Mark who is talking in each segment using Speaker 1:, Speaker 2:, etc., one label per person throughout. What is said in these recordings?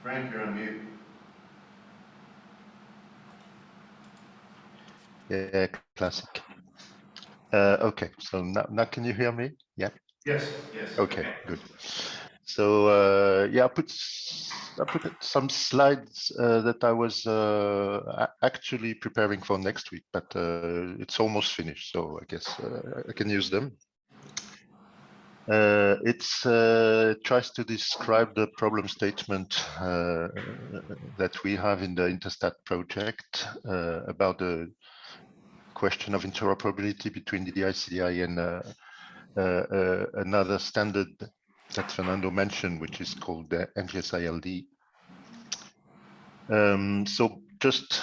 Speaker 1: Frank, you're on mute.
Speaker 2: Yeah, classic. Okay, so now can you hear me? Yeah.
Speaker 1: Yes. Yes.
Speaker 2: Okay, good. So yeah, I put some slides that I was actually preparing for next week, but it's almost finished, so I guess I can use them. It tries to describe the problem statement that we have in the Interstat project about the question of interoperability between Ddi Cdi and another standard that Fernando mentioned, which is called the NGSI-LD. So just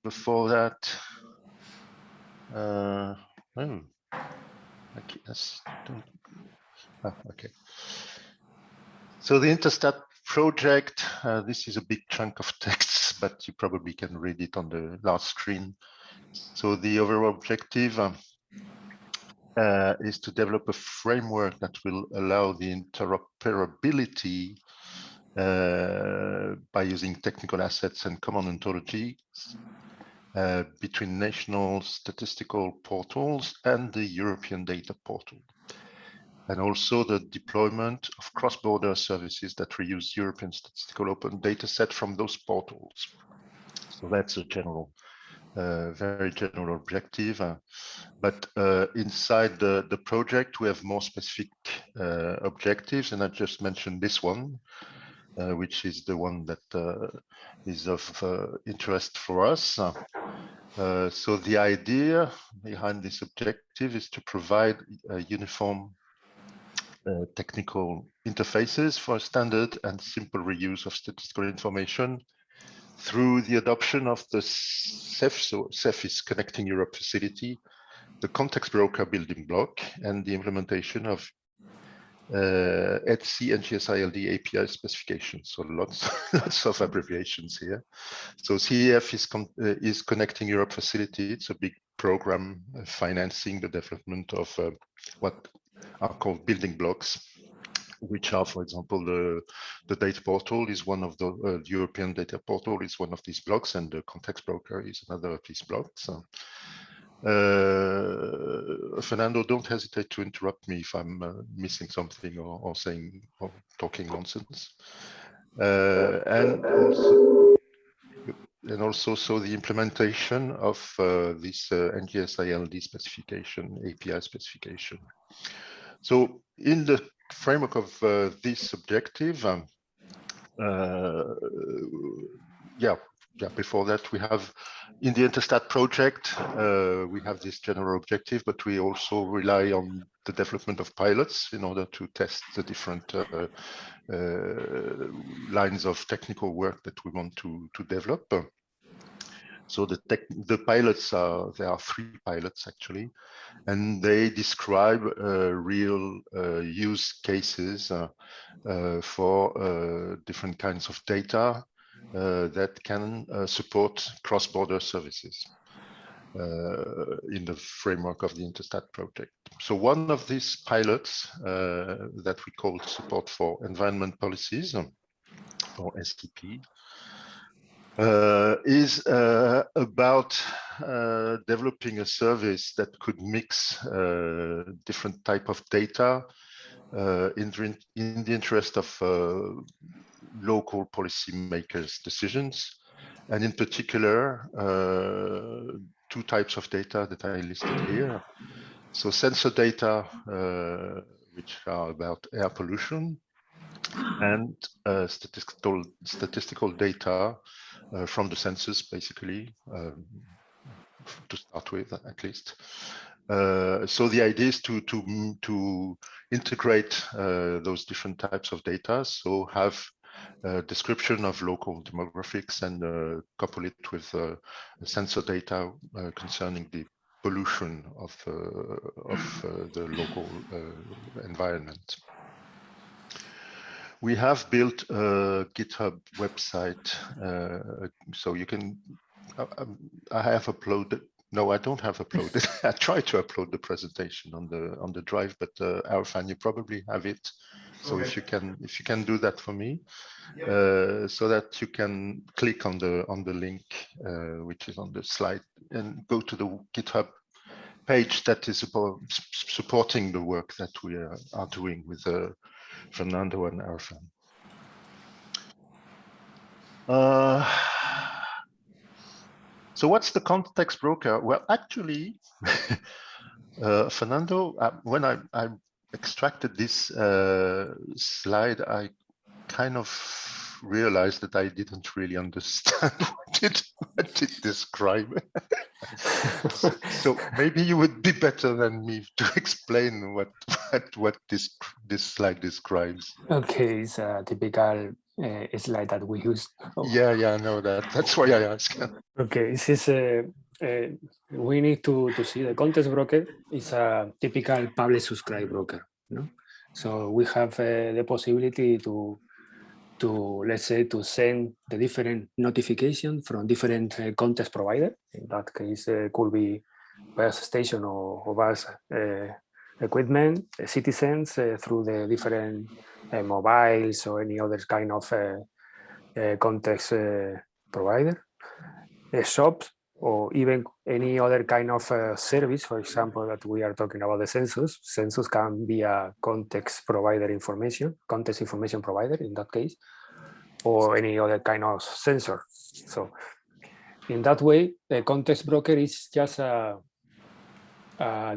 Speaker 2: before that, okay. So the Interstat project, this is a big chunk of texts, but you probably can read it on the last screen. So the overall objective is to develop a framework that will allow the interoperability by using technical assets and common ontologies between national statistical portals and the European data portal, and also the deployment of cross-border services that reuse European statistical open data set from those portals. So that's a general, very general objective. But inside the project, we have more specific objectives, and I just mentioned this one, which is the one that is of interest for us. So the idea behind this objective is to provide uniform technical interfaces for standard and simple reuse of statistical information through the adoption of the CEF, so CEF is Connecting Europe Facility, the context broker building block, and the implementation of EDC and NGSI-LD API specification. So lots of abbreviations here. So CEF is Connecting Europe Facility. It's a big program financing the development of what are called building blocks, which are, for example, the data portal is one of the European data portal is one of these blocks, and the context broker is another of these blocks. Fernando, don't hesitate to interrupt me if I'm missing something or saying or talking nonsense. And also, so the implementation of this NGSI-LD specification, API specification. So in the framework of this objective, before that, we have in the Interstat project, we have this general objective, but we also rely on the development of pilots in order to test the different lines of technical work that we want to develop. So the pilots there are 3 pilots actually, and they describe real use cases for different kinds of data that can support cross-border services in the framework of the Interstat project. So one of these pilots that we call support for environment policies, or STP, is about developing a service that could mix different type of data in the interest of local policymakers' decisions, and in particular 2 types of data that I listed here. So sensor data, which are about air pollution, and statistical data from the census, basically, to start with, at least. So the idea is to integrate those different types of data, so have a description of local demographics and couple it with sensor data concerning the pollution of the local environment. We have built a GitHub website, so you can. I have uploaded. No, I don't have uploaded. I tried to upload the presentation on the drive, but Arfan, you probably have it So if you can do that for me, so that you can click on the link which is on the slide and go to the GitHub page that is supporting the work that we are doing with Fernando and Arfan. So what's the context broker? Well, actually, Fernando, when I extracted this slide, I kind of realized that I didn't really understand what it described. so maybe you would be better than me to explain what this slide describes.
Speaker 1: Okay, it's a typical slide that we use.
Speaker 2: Oh. Yeah, I know that. That's why I asked.
Speaker 1: Okay, this is we need to see the context broker is a typical publish subscribe broker. No? So we have the possibility to let's say to send the different notification from different context provider. In that case, could be bus station or bus equipment, citizens through the different mobiles or any other kind of context provider, shops, or even any other kind of service. For example, that we are talking about the census. Census can be a context information provider in that case, or any other kind of sensor. So in that way, the context broker is just a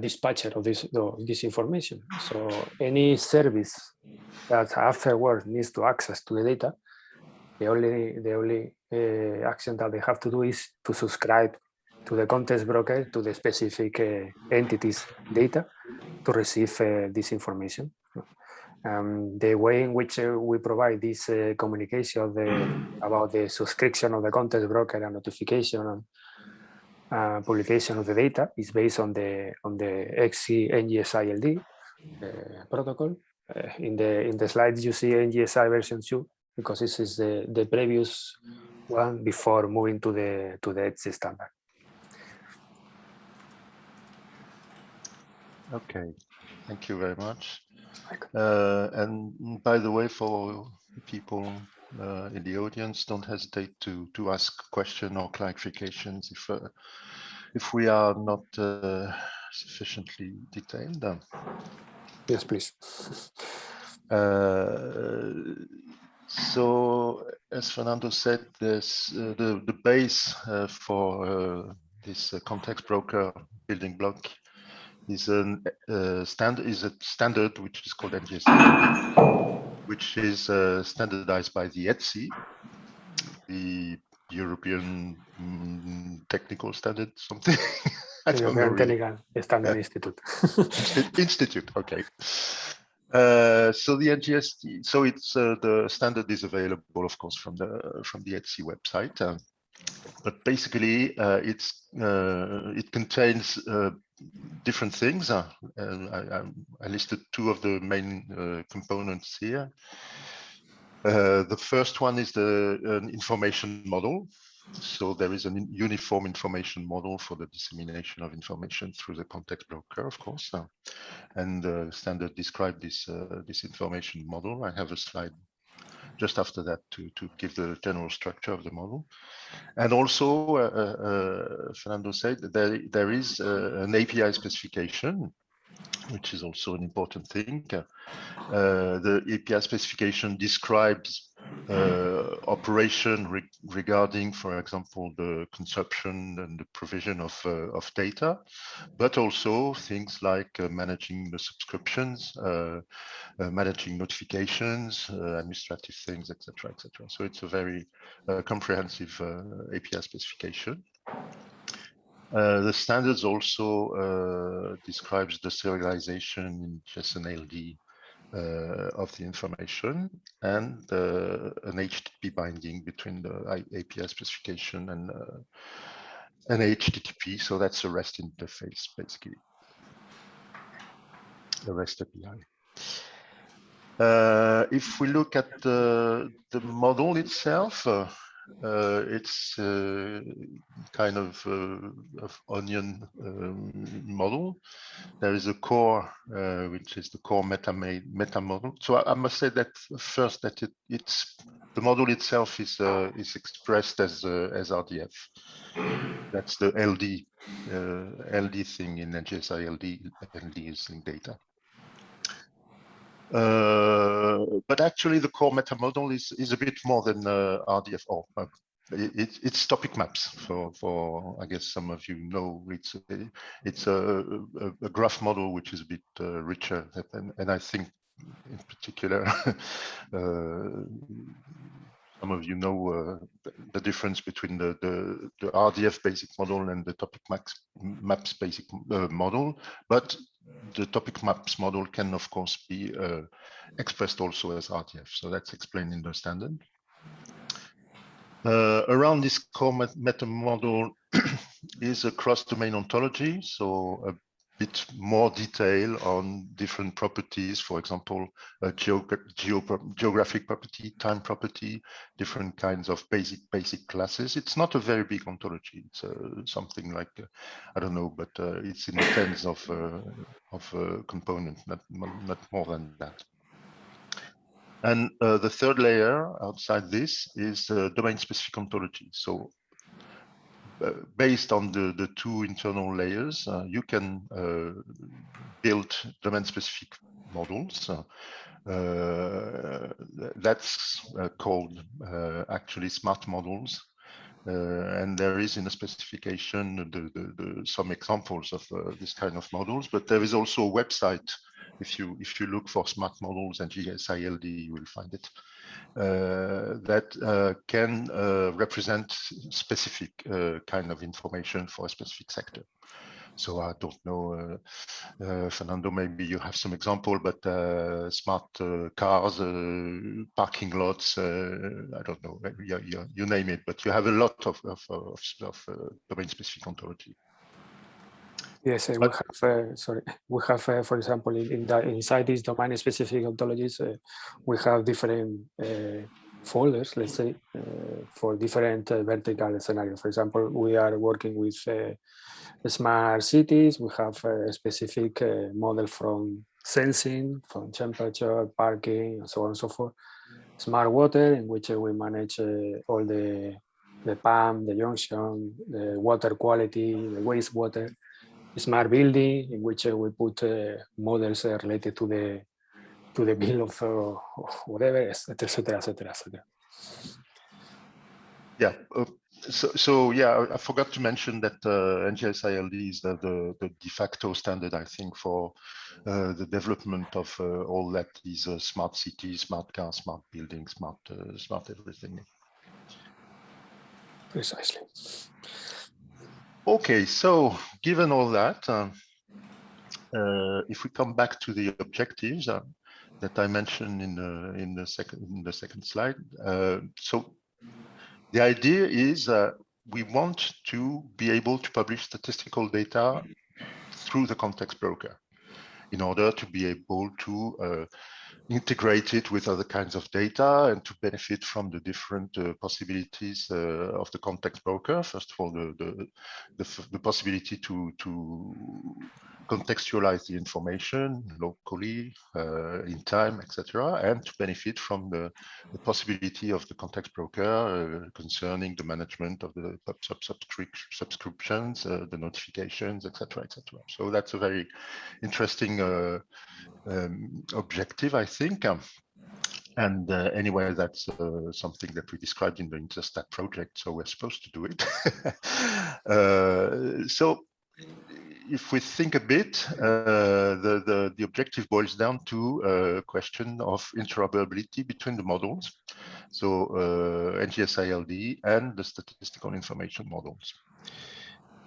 Speaker 1: dispatcher of this information. So any service that afterwards needs to access to the data, the only action that they have to do is to subscribe to the context broker to the specific entity's data to receive this information. The way in which we provide this communication about the subscription of the context broker and notification and publication of the data is based on the NGSI-LD protocol. In the slides you see NGSI version 2 because this is the previous one before moving to the ETSI standard.
Speaker 2: Okay, thank you very much. And by the way, for people in the audience, don't hesitate to ask questions or clarifications if we are not sufficiently detailed.
Speaker 1: Yes, please.
Speaker 2: So, as Fernando said, this the base for this context broker building block is a standard which is called NGSI-LD, which is standardized by the ETSI, the European technical standard, something. I don't know really.
Speaker 1: Technical Standard Institute.
Speaker 2: Institute, okay. So the NGST, so it's the standard is available, of course, from the ETSI website. But basically, it contains different things. I listed two of the main components here. The first one is an information model. So there is a uniform information model for the dissemination of information through the context broker, of course. And the standard describes this information model. I have a slide just after that to give the general structure of the model. And also, Fernando said that there is an API specification, which is also an important thing. The API specification describes operation regarding, for example, the consumption and the provision of data, but also things like managing the subscriptions, managing notifications, administrative things, etc., etc. So it's a very comprehensive API specification. The standards also describes the serialization in JSON-LD of the information and an HTTP binding between the API specification and HTTP. So that's a REST interface, basically, the REST API. If we look at the model itself, it's kind of onion model. There is a core, which is the core meta model. So I must say that first that it's the model itself is expressed as RDF. That's the LD LD thing in NGSI-LD using data. But actually, the core meta model is a bit more than RDF. It's topic maps. For I guess some of you know, it's a graph model which is a bit richer, and I think in particular some of you know the difference between the RDF basic model and the topic maps basic model, but the topic maps model can of course be expressed also as RDF. So that's explained in the standard. Around this core meta model is a cross-domain ontology, so a bit more detail on different properties, for example, geographic property, time property, different kinds of basic classes. It's not a very big ontology. It's something like I don't know, but it's in the tens of components, not more than that. And the third layer outside this is domain-specific ontology. So based on the two internal layers, you can build domain-specific models. That's called actually smart models. And there is in the specification some examples of this kind of models, but there is also a website. If you look for smart models and NGSI-LD, you will find it. That can represent specific kind of information for a specific sector. So I don't know, Fernando, maybe you have some example, but smart cars, parking lots, I don't know, you name it, but you have a lot of domain-specific ontology.
Speaker 1: Yes, we have, for example, inside these domain-specific ontologies, we have different folders, let's say, for different vertical scenarios. For example, we are working with smart cities. We have a specific model from sensing, from temperature, parking, and so on and so forth. Smart water, in which we manage all the pump, the junction, the water quality, the wastewater. Smart building, in which we put models related to the bill of whatever, etc., etc., etc.
Speaker 2: Yeah. So yeah, I forgot to mention that NGSI-LD is the de facto standard, I think, for the development of all that is smart cities, smart cars, smart buildings, smart everything.
Speaker 1: Precisely.
Speaker 2: Okay, so given all that, if we come back to the objectives that I mentioned in the second slide, so the idea is we want to be able to publish statistical data through the context broker in order to be able to integrate it with other kinds of data and to benefit from the different possibilities of the context broker. First of all, the possibility to contextualize the information locally, in time, etc., and to benefit from the possibility of the context broker concerning the management of the subscriptions, the notifications, etc., etc. So that's a very interesting objective, I think. And anyway, that's something that we described in the Interstat project, so we're supposed to do it. So if we think a bit, the objective boils down to a question of interoperability between the models, so NGSI-LD and the statistical information models.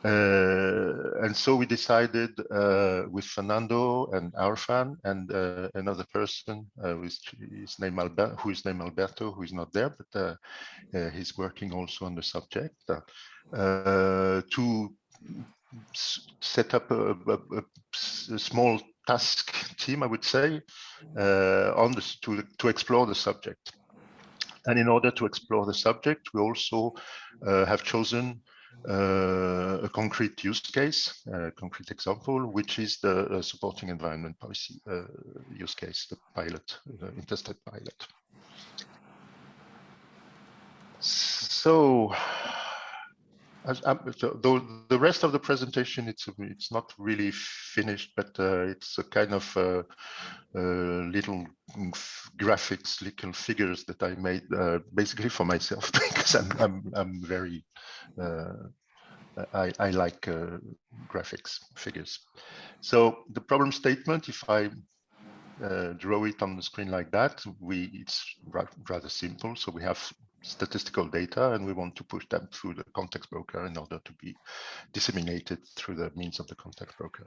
Speaker 2: And so we decided with Fernando and Arfan and another person who is named Alberto, who is not there, but he's working also on the subject, to set up a small task team, I would say, to explore the subject. And in order to explore the subject, we also have chosen a concrete use case, a concrete example, which is the supporting environment policy use case, the pilot, the interstate pilot. So, the rest of the presentation, it's not really finished, but it's a kind of little graphics, little figures that I made basically for myself because I'm very I like graphics, figures. So the problem statement, if I draw it on the screen like that, it's rather simple. So we have statistical data and we want to push them through the context broker in order to be disseminated through the means of the context broker.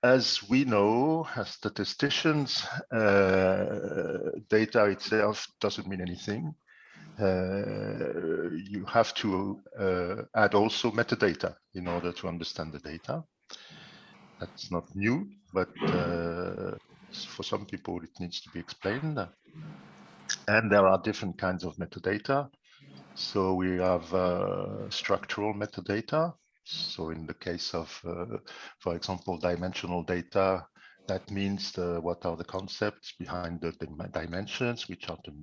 Speaker 2: As we know, as statisticians, data itself doesn't mean anything. You have to add also metadata in order to understand the data. That's not new, but for some people it needs to be explained. And there are different kinds of metadata. So we have structural metadata. So in the case of, for example, dimensional data, that means what are the concepts behind the dimensions, which are the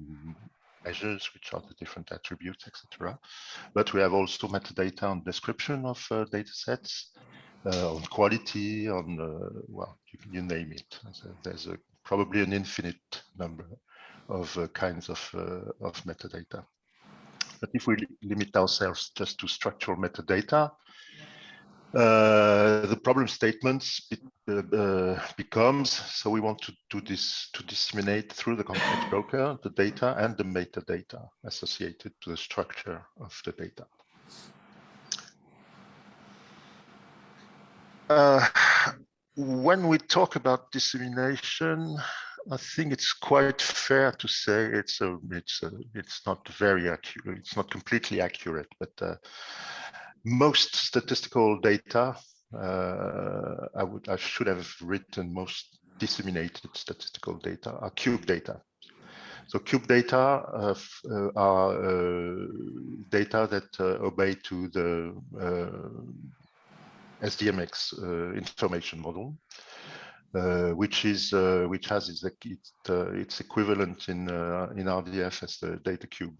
Speaker 2: measures, which are the different attributes, etc. But we have also metadata on description of data sets, on quality, on, well, you name it. So there's probably an infinite number of kinds of metadata. But if we limit ourselves just to structural metadata, the problem statements becomes, so we want to do this to disseminate through the context broker the data and the metadata associated to the structure of the data. When we talk about dissemination, I think it's quite fair to say it's not very accurate. It's not completely accurate, but most statistical data, I should have written most disseminated statistical data are cube data. So cube data are data that obey to the SDMX information model, which has its equivalent in RDF as the data cube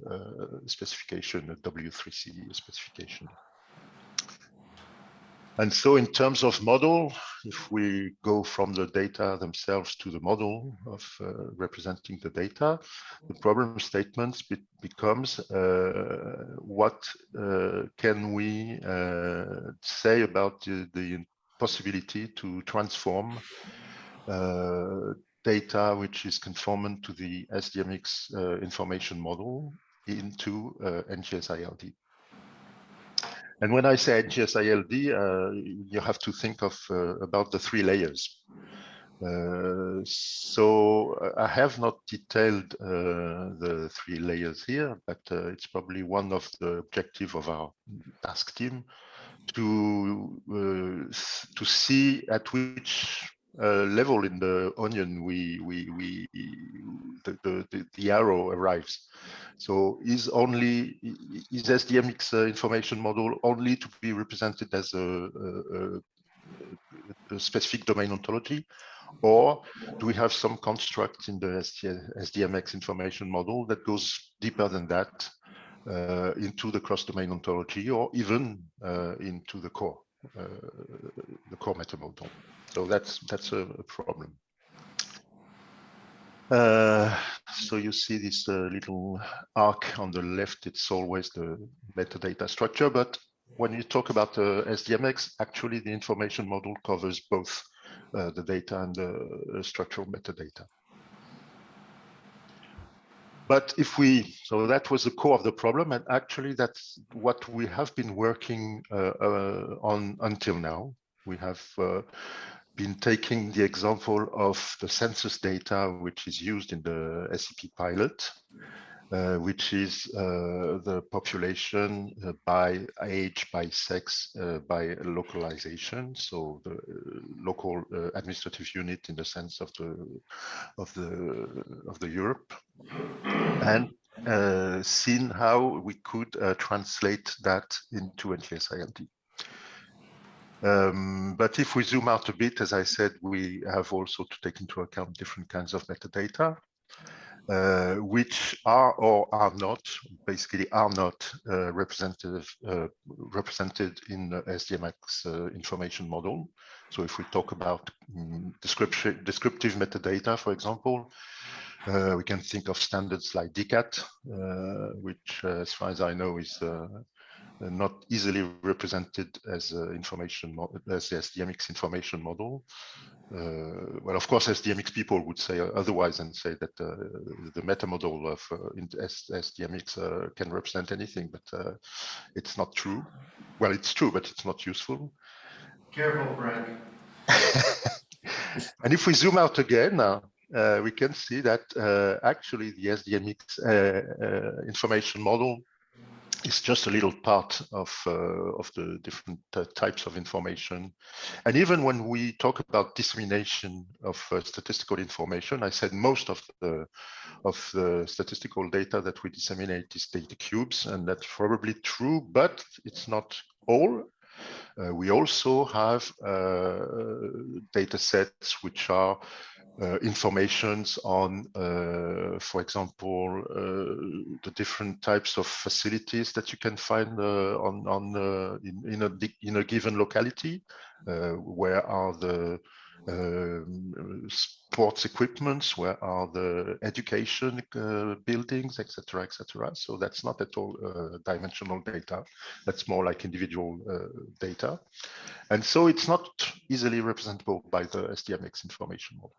Speaker 2: specification, the W3C specification. And so in terms of model, if we go from the data themselves to the model of representing the data, the problem statements becomes what can we say about the possibility to transform data which is conformant to the SDMX information model into NGSI-LD. And when I say NGSI-LD, you have to think of about the 3 layers. So I have not detailed the 3 layers here, but it's probably one of the objectives of our task team to see at which level in the onion the arrow arrives. So is SDMX information model only to be represented as a specific domain ontology, or do we have some construct in the SDMX information model that goes deeper than that into the cross-domain ontology, or even into the core meta model? So that's a problem. So you see this little arc on the left, it's always the metadata structure, but when you talk about SDMX, actually the information model covers both the data and the structural metadata. But so that was the core of the problem, and actually that's what we have been working on until now. We have been taking the example of the census data, which is used in the SCP pilot, which is the population by age, by sex, by localization. So the local administrative unit in the sense of the Europe, and seen how we could translate that into NGSI-LD. But if we zoom out a bit, as I said, we have also to take into account different kinds of metadata, which are or are not, basically are not represented in the SDMX information model. So if we talk about descriptive metadata, for example, we can think of standards like DCAT, which, as far as I know, is not easily represented as as the SDMX information model. Well, of course, SDMX people would say otherwise and say that the meta model of SDMX can represent anything, but it's not true. Well, it's true, but it's not useful.
Speaker 3: Careful, Frank.
Speaker 2: And if we zoom out again, we can see that actually the SDMX information model is just a little part of the different types of information. And even when we talk about dissemination of statistical information, I said most of the statistical data that we disseminate is data cubes, and that's probably true, but it's not all. We also have data sets which are informations on, for example, the different types of facilities that you can find in a given locality. Where are the sports equipments? Where are the education buildings, etc., etc. So that's not at all dimensional data. That's more like individual data, and so it's not easily representable by the SDMX information model.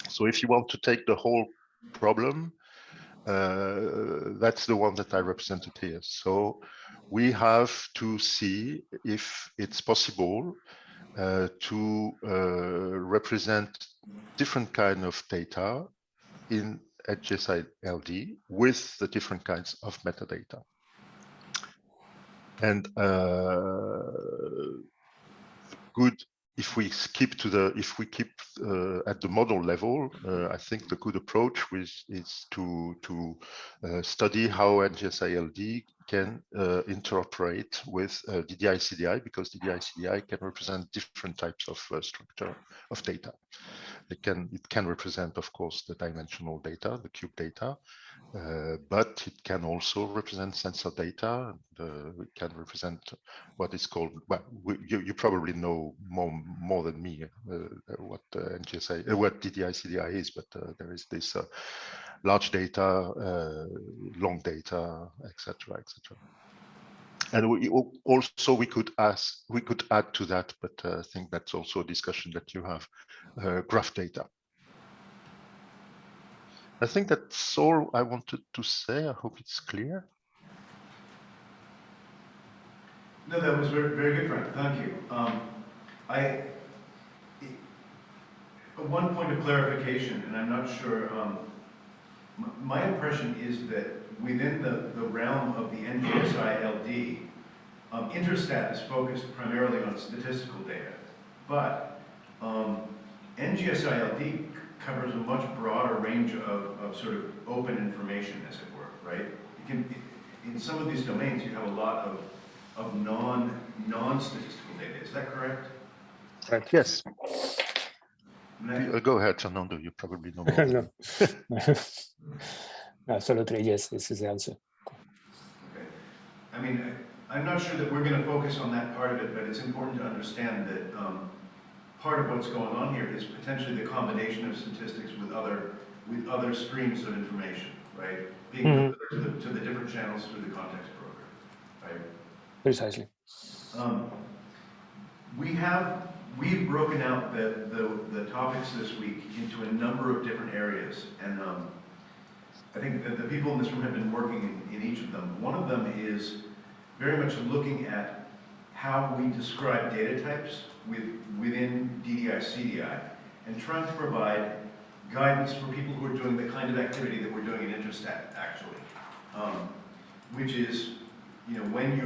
Speaker 2: So if you want to take the whole problem, that's the one that I represented here. So we have to see if it's possible to represent different kind of data in NGSI-LD with the different kinds of metadata. And if we keep at the model level, I think the good approach is to study how NGSI-LD can interoperate with Ddi Cdi, because Ddi Cdi can represent different types of structure of data. It can represent, of course, the dimensional data, the cube data, but it can also represent sensor data. It can represent what is called, well, you probably know more than me what what Ddi Cdi is, but there is this large data, long data, etc., etc. And we could add to that, but I think that's also a discussion that you have, graph data. I think that's all I wanted to say. I hope it's clear.
Speaker 3: No, that was very, very good, Frank. Thank you. One point of clarification, and I'm not sure, my impression is that within the realm of the NGSI-LD, Interstat is focused primarily on statistical data, but NGSI-LD covers a much broader range of sort of open information, as it were, right? In some of these domains, you have a lot of non-statistical data. Is that correct?
Speaker 1: Correct.
Speaker 2: Yes. Go ahead, Fernando. You probably know more.
Speaker 1: No. Absolutely, yes. This is the answer.
Speaker 3: Okay. I mean, I'm not sure that we're going to focus on that part of it, but it's important to understand that part of what's going on here is potentially the combination of statistics with other streams of information, right? Being delivered to the different channels through the context broker, right?
Speaker 1: Precisely.
Speaker 3: We've broken out the topics this week into a number of different areas, and I think that the people in this room have been working in each of them. One of them is very much looking at how we describe data types within Ddi Cdi, and trying to provide guidance for people who are doing the kind of activity that we're doing in Interstat, actually, which is, when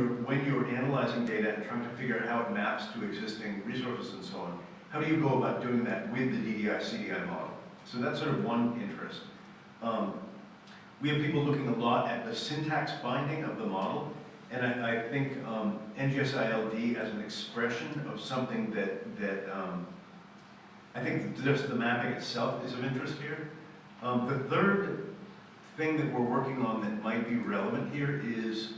Speaker 3: you're analyzing data and trying to figure out how it maps to existing resources and so on, how do you go about doing that with the DDI CDI model? So that's sort of one interest. We have people looking a lot at the syntax binding of the model, and I think NGSI-LD as an expression of something that I think just the mapping itself is of interest here. The third thing that we're working on that might be relevant here is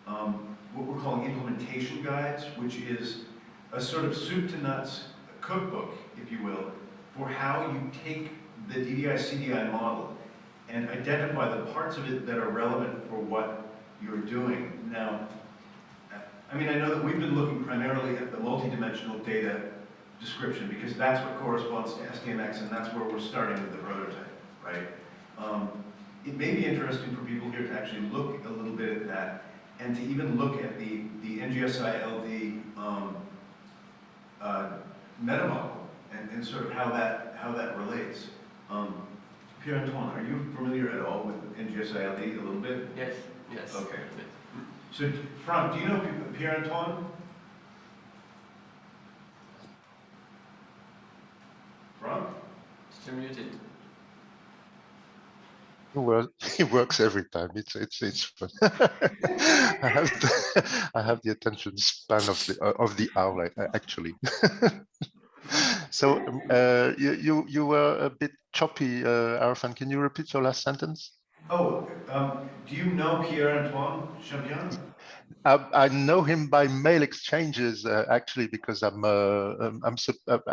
Speaker 3: what we're calling implementation guides, which is a sort of soup to nuts cookbook, if you will, for how you take the DDI CDI model and identify the parts of it that are relevant for what you're doing. Now, I mean, I know that we've been looking primarily at the multidimensional data description because that's what corresponds to SDMX, and that's where we're starting with the prototype, right? It may be interesting for people here to actually look a little bit at that and to even look at the NGSI-LD meta model and sort of how that relates. Pierre-Antoine, are you familiar at all with NGSI-LD a little bit?
Speaker 4: Yes, yes.
Speaker 3: Okay. So, Frank, do you know Pierre-Antoine? Frank?
Speaker 4: Still muted.
Speaker 2: Well, he works every time. It's fun. I have the attention span of the owl, actually. So you were a bit choppy, Arfan. Can you repeat your last sentence?
Speaker 3: Oh, do you know Pierre-Antoine Champion?
Speaker 2: I know him by mail exchanges, actually, because I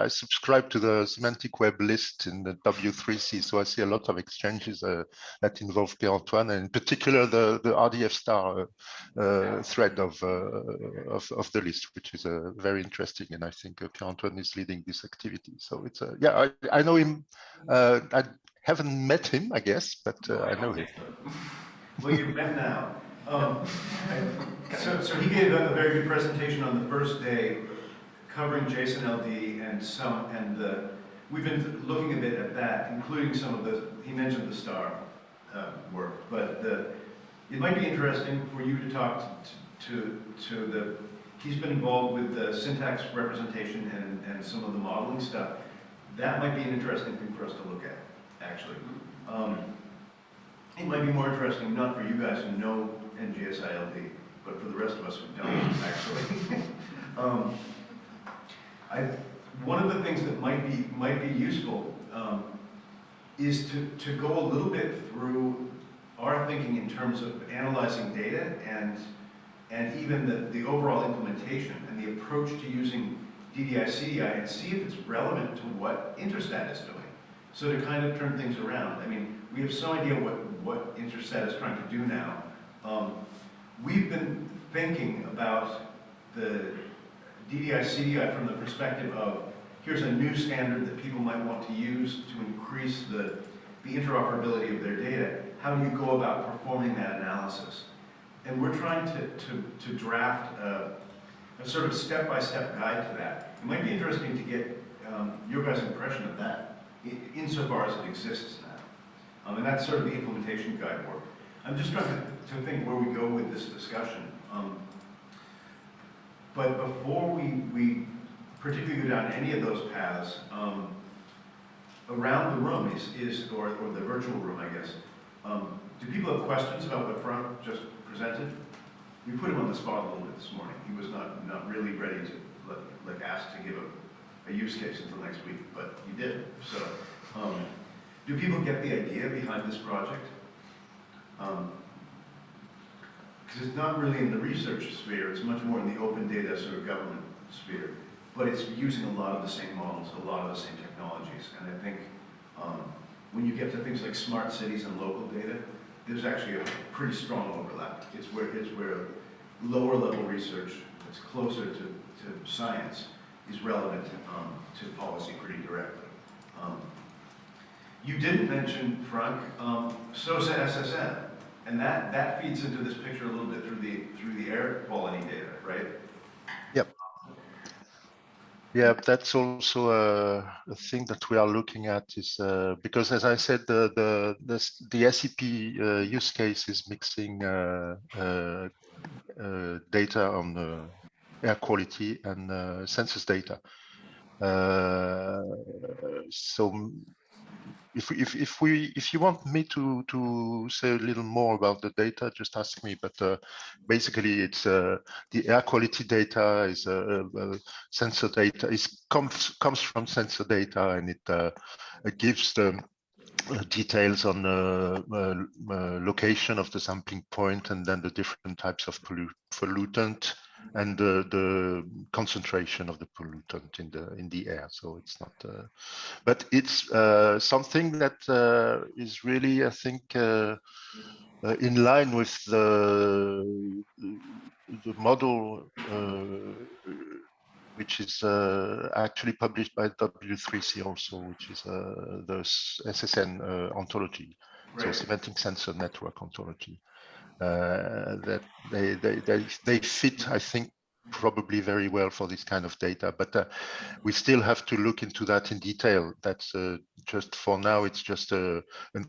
Speaker 2: subscribe to the semantic web list in the W3C, so I see a lot of exchanges that involve Pierre-Antoine, and in particular the RDF star thread of the list, which is very interesting, and I think Pierre-Antoine is leading this activity. So it's yeah, I know him. I haven't met him, I guess, but I know him.
Speaker 3: Well, you've met now. So he gave a very good presentation on the first day, covering JSON-LD and we've been looking a bit at that, including some of he mentioned the star work, but it might be interesting for you to talk he's been involved with the syntax representation and some of the modeling stuff. That might be an interesting thing for us to look at, actually. It might be more interesting, not for you guys who know NGSI-LD, but for the rest of us who don't, actually. One of the things that might be useful is to go a little bit through our thinking in terms of analyzing data and even the overall implementation and the approach to using DDI CDI and see if it's relevant to what Interstat is doing. So to kind of turn things around. I mean, we have some idea what Interstat is trying to do now. We've been thinking about the DDI CDI from the perspective of here's a new standard that people might want to use to increase the interoperability of their data. How do you go about performing that analysis? And we're trying to draft a sort of step-by-step guide to that. It might be interesting to get your guys' impression of that insofar as it exists now. And that's sort of the implementation guide work. I'm just trying to think where we go with this discussion. But before we particularly go down any of those paths, around the room or the virtual room, I guess, do people have questions about what Frank just presented? We put him on the spot a little bit this morning. He was not really ready to ask to give a use case until next week, but he did. So, do people get the idea behind this project? Because it's not really in the research sphere, it's much more in the open data sort of government sphere. But it's using a lot of the same models, a lot of the same technologies. And I think when you get to things like smart cities and local data, there's actually a pretty strong overlap. It's where lower level research that's closer to science is relevant to policy pretty directly. You didn't mention, Frank, SOSA SSN, and that feeds into this picture a little bit through the air quality data, right?
Speaker 2: Yep. Yeah, that's also a thing that we are looking at is because, as I said, the SEP use case is mixing data on air quality and census data. So if you want me to say a little more about the data, just ask me. But basically, it's the air quality data is sensor data. Comes from sensor data, and it gives the details on the location of the sampling point, and then the different types of pollutant and the concentration of the pollutant in the air. So it's not, but it's something that is really, I think, in line with the model which is actually published by W3C also, which is the SSN ontology, right. So semantic sensor network ontology. That they fit, I think, probably very well for this kind of data, but we still have to look into that in detail. That's just for now, it's just an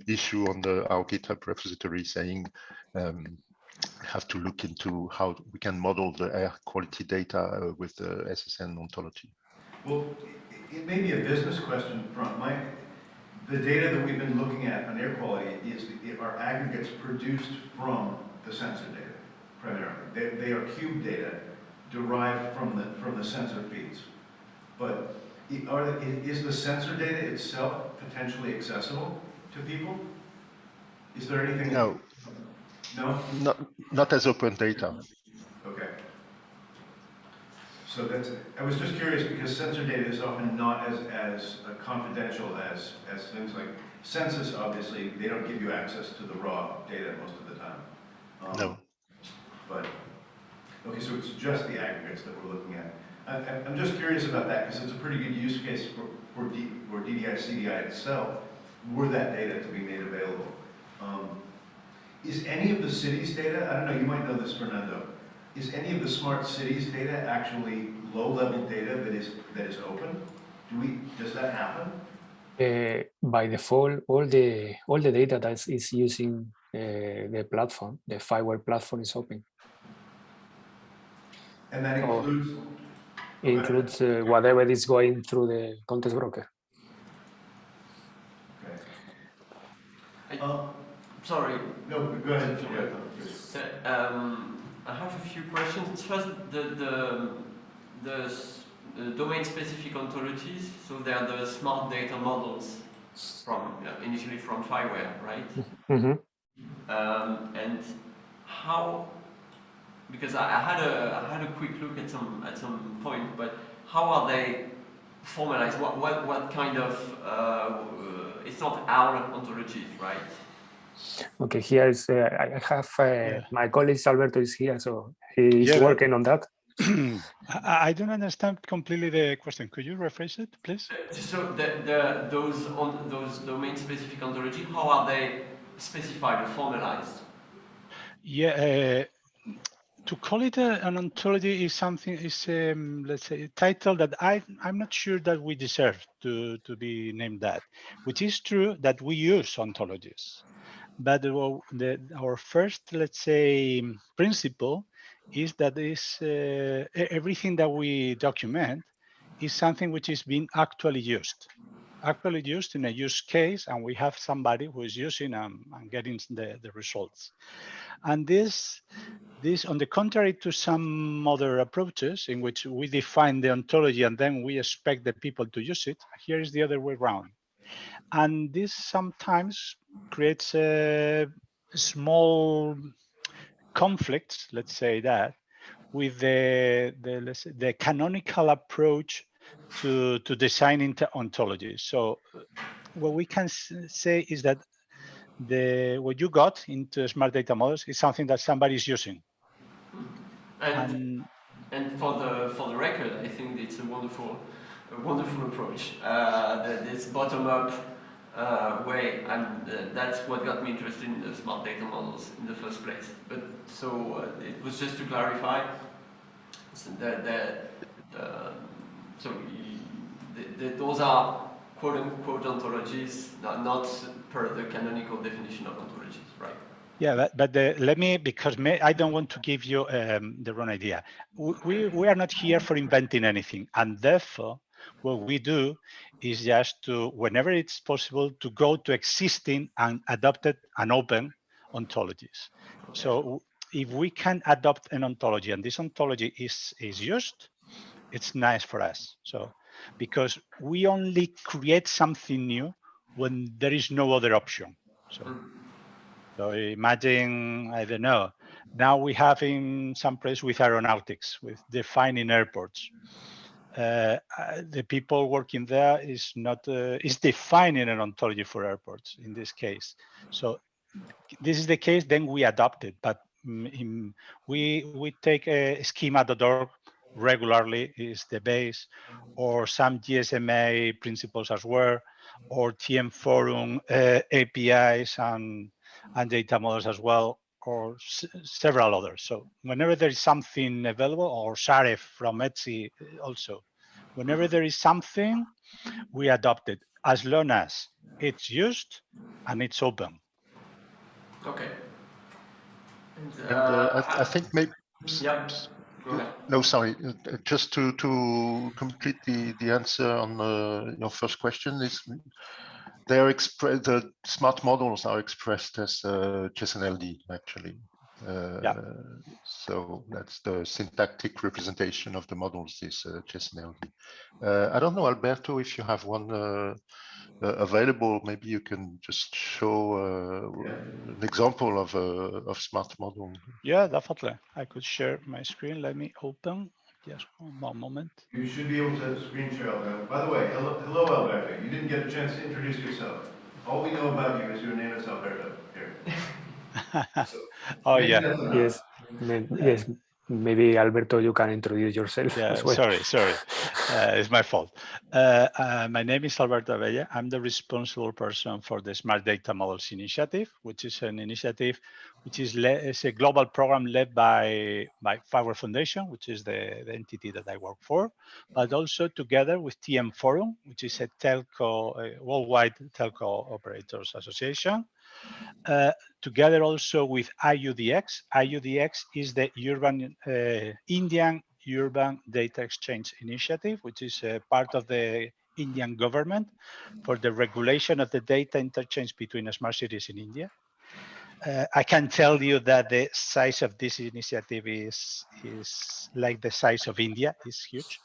Speaker 2: issue on our GitHub repository saying have to look into how we can model the air quality data with the SSN ontology.
Speaker 3: Well, it may be a business question from the data that we've been looking at on air quality are aggregates produced from the sensor data, primarily. They are cube data derived from the sensor feeds. But is the sensor data itself potentially accessible to people? Is there anything?
Speaker 2: No.
Speaker 3: No?
Speaker 2: Not as open data.
Speaker 3: Okay. So I was just curious because sensor data is often not as confidential as things like census. Obviously, they don't give you access to the raw data most of the time.
Speaker 2: No.
Speaker 3: But, okay, so it's just the aggregates that we're looking at. I'm just curious about that because it's a pretty good use case for DDI CDI itself, were that data to be made available. Is any of the cities' data, I don't know, you might know this, Fernando, is any of the smart cities data actually low-level data that is open? Does that happen?
Speaker 1: By default, all the data that is using the platform, the Fireware platform, is open.
Speaker 3: And that includes?
Speaker 1: Includes whatever is going through the context broker.
Speaker 3: Okay.
Speaker 4: Sorry.
Speaker 3: No, go ahead.
Speaker 4: I have a few questions. First, the domain-specific ontologies. So they are the smart data models initially from Fireware, right?
Speaker 1: Mm-hmm.
Speaker 4: And how? Because I had a quick look at some point, but how are they formalized? What kind of? It's not our ontologies, right?
Speaker 1: Okay, here is I have my colleague Alberto is here, so he is working on that.
Speaker 5: I don't understand completely the question. Could you rephrase it, please?
Speaker 4: So those domain-specific ontology, how are they specified or formalized?
Speaker 5: Yeah, to call it an ontology is something let's say a title that I'm not sure that we deserve to be named that. Which is true that we use ontologies, but our first, let's say, principle is that everything that we document is something which is being actually used in a use case, and we have somebody who is using and getting the results. And this, on the contrary to some other approaches in which we define the ontology and then we expect the people to use it, here is the other way around. And this sometimes creates a small conflicts, let's say that, with the canonical approach to designing ontologies. So what we can say is that what you got into smart data models is something that somebody is using.
Speaker 4: And for the record, I think it's a wonderful approach. This bottom-up way, and that's what got me interested in the smart data models in the first place. But so it was just to clarify, so So those are quote-unquote ontologies, not per the canonical definition of ontologies, right?
Speaker 5: Yeah, but let me, because I don't want to give you the wrong idea. We are not here for inventing anything, and therefore what we do is just to, whenever it's possible, to go to existing and adopted and open ontologies. Okay. So if we can adopt an ontology and this ontology is used, it's nice for us. So because we only create something new when there is no other option. So imagine, I don't know, now we have in some place with aeronautics, with defining airports. The people working there is not is defining an ontology for airports in this case. So this is the case, then we adopt it. But we take a schema.org regularly is the base, or some GSMA principles as well, or TM Forum APIs and data models as well, or several others. So whenever there is something available, or Saref from Etsy also, whenever there is something, we adopt it as long as it's used and it's open.
Speaker 4: Okay.
Speaker 2: And I think maybe.
Speaker 4: Yeah. Go ahead.
Speaker 2: No, sorry. Just to complete the answer on your first question is the smart models are expressed as JSON-LD actually. So that's the syntactic representation of the models is JSON-LD. I don't know, Alberto, if you have one available, maybe you can just show an example of smart model.
Speaker 5: Yeah, definitely. I could share my screen. Let me open just one moment.
Speaker 3: You should be able to screen share, Alberto. By the way, hello, Alberto. You didn't get a chance to introduce yourself. All we know about you is your name is Alberto. Here. So,
Speaker 5: oh yeah.
Speaker 1: Yes. Yes. Maybe Alberto, you can introduce yourself
Speaker 5: Yeah,
Speaker 1: as well.
Speaker 5: sorry. It's my fault. My name is Alberto Abella. I'm the responsible person for the Smart Data Models Initiative, which is an initiative which is a global program led by Power Foundation, which is the entity that I work for, but also together with TM Forum, which is a worldwide telco operators association. Together also with IUDX. IUDX is the Indian Urban Data Exchange Initiative, which is a part of the Indian government for the regulation of the data interchange between smart cities in India. I can tell you that the size of this initiative is like the size of India, is huge.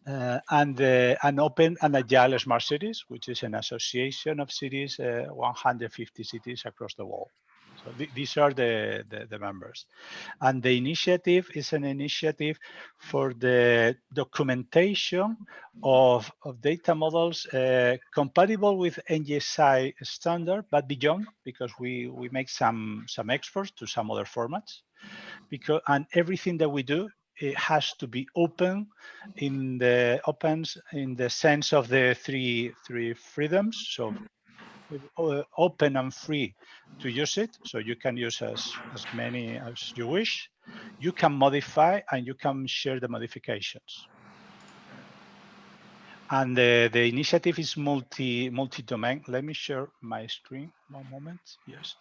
Speaker 5: And Open and Agile Smart Cities, which is an association of cities, 150 cities across the world. So these are the members. And the initiative is an initiative for the documentation of data models compatible with NGSI standard, but beyond, because we make some exports to some other formats. And everything that we do, it has to be open in the sense of the three freedoms. So open and free to use it. So you can use as many as you wish. You can modify and you can share the modifications. And the initiative is multi-domain. Let me share my screen. One moment. Just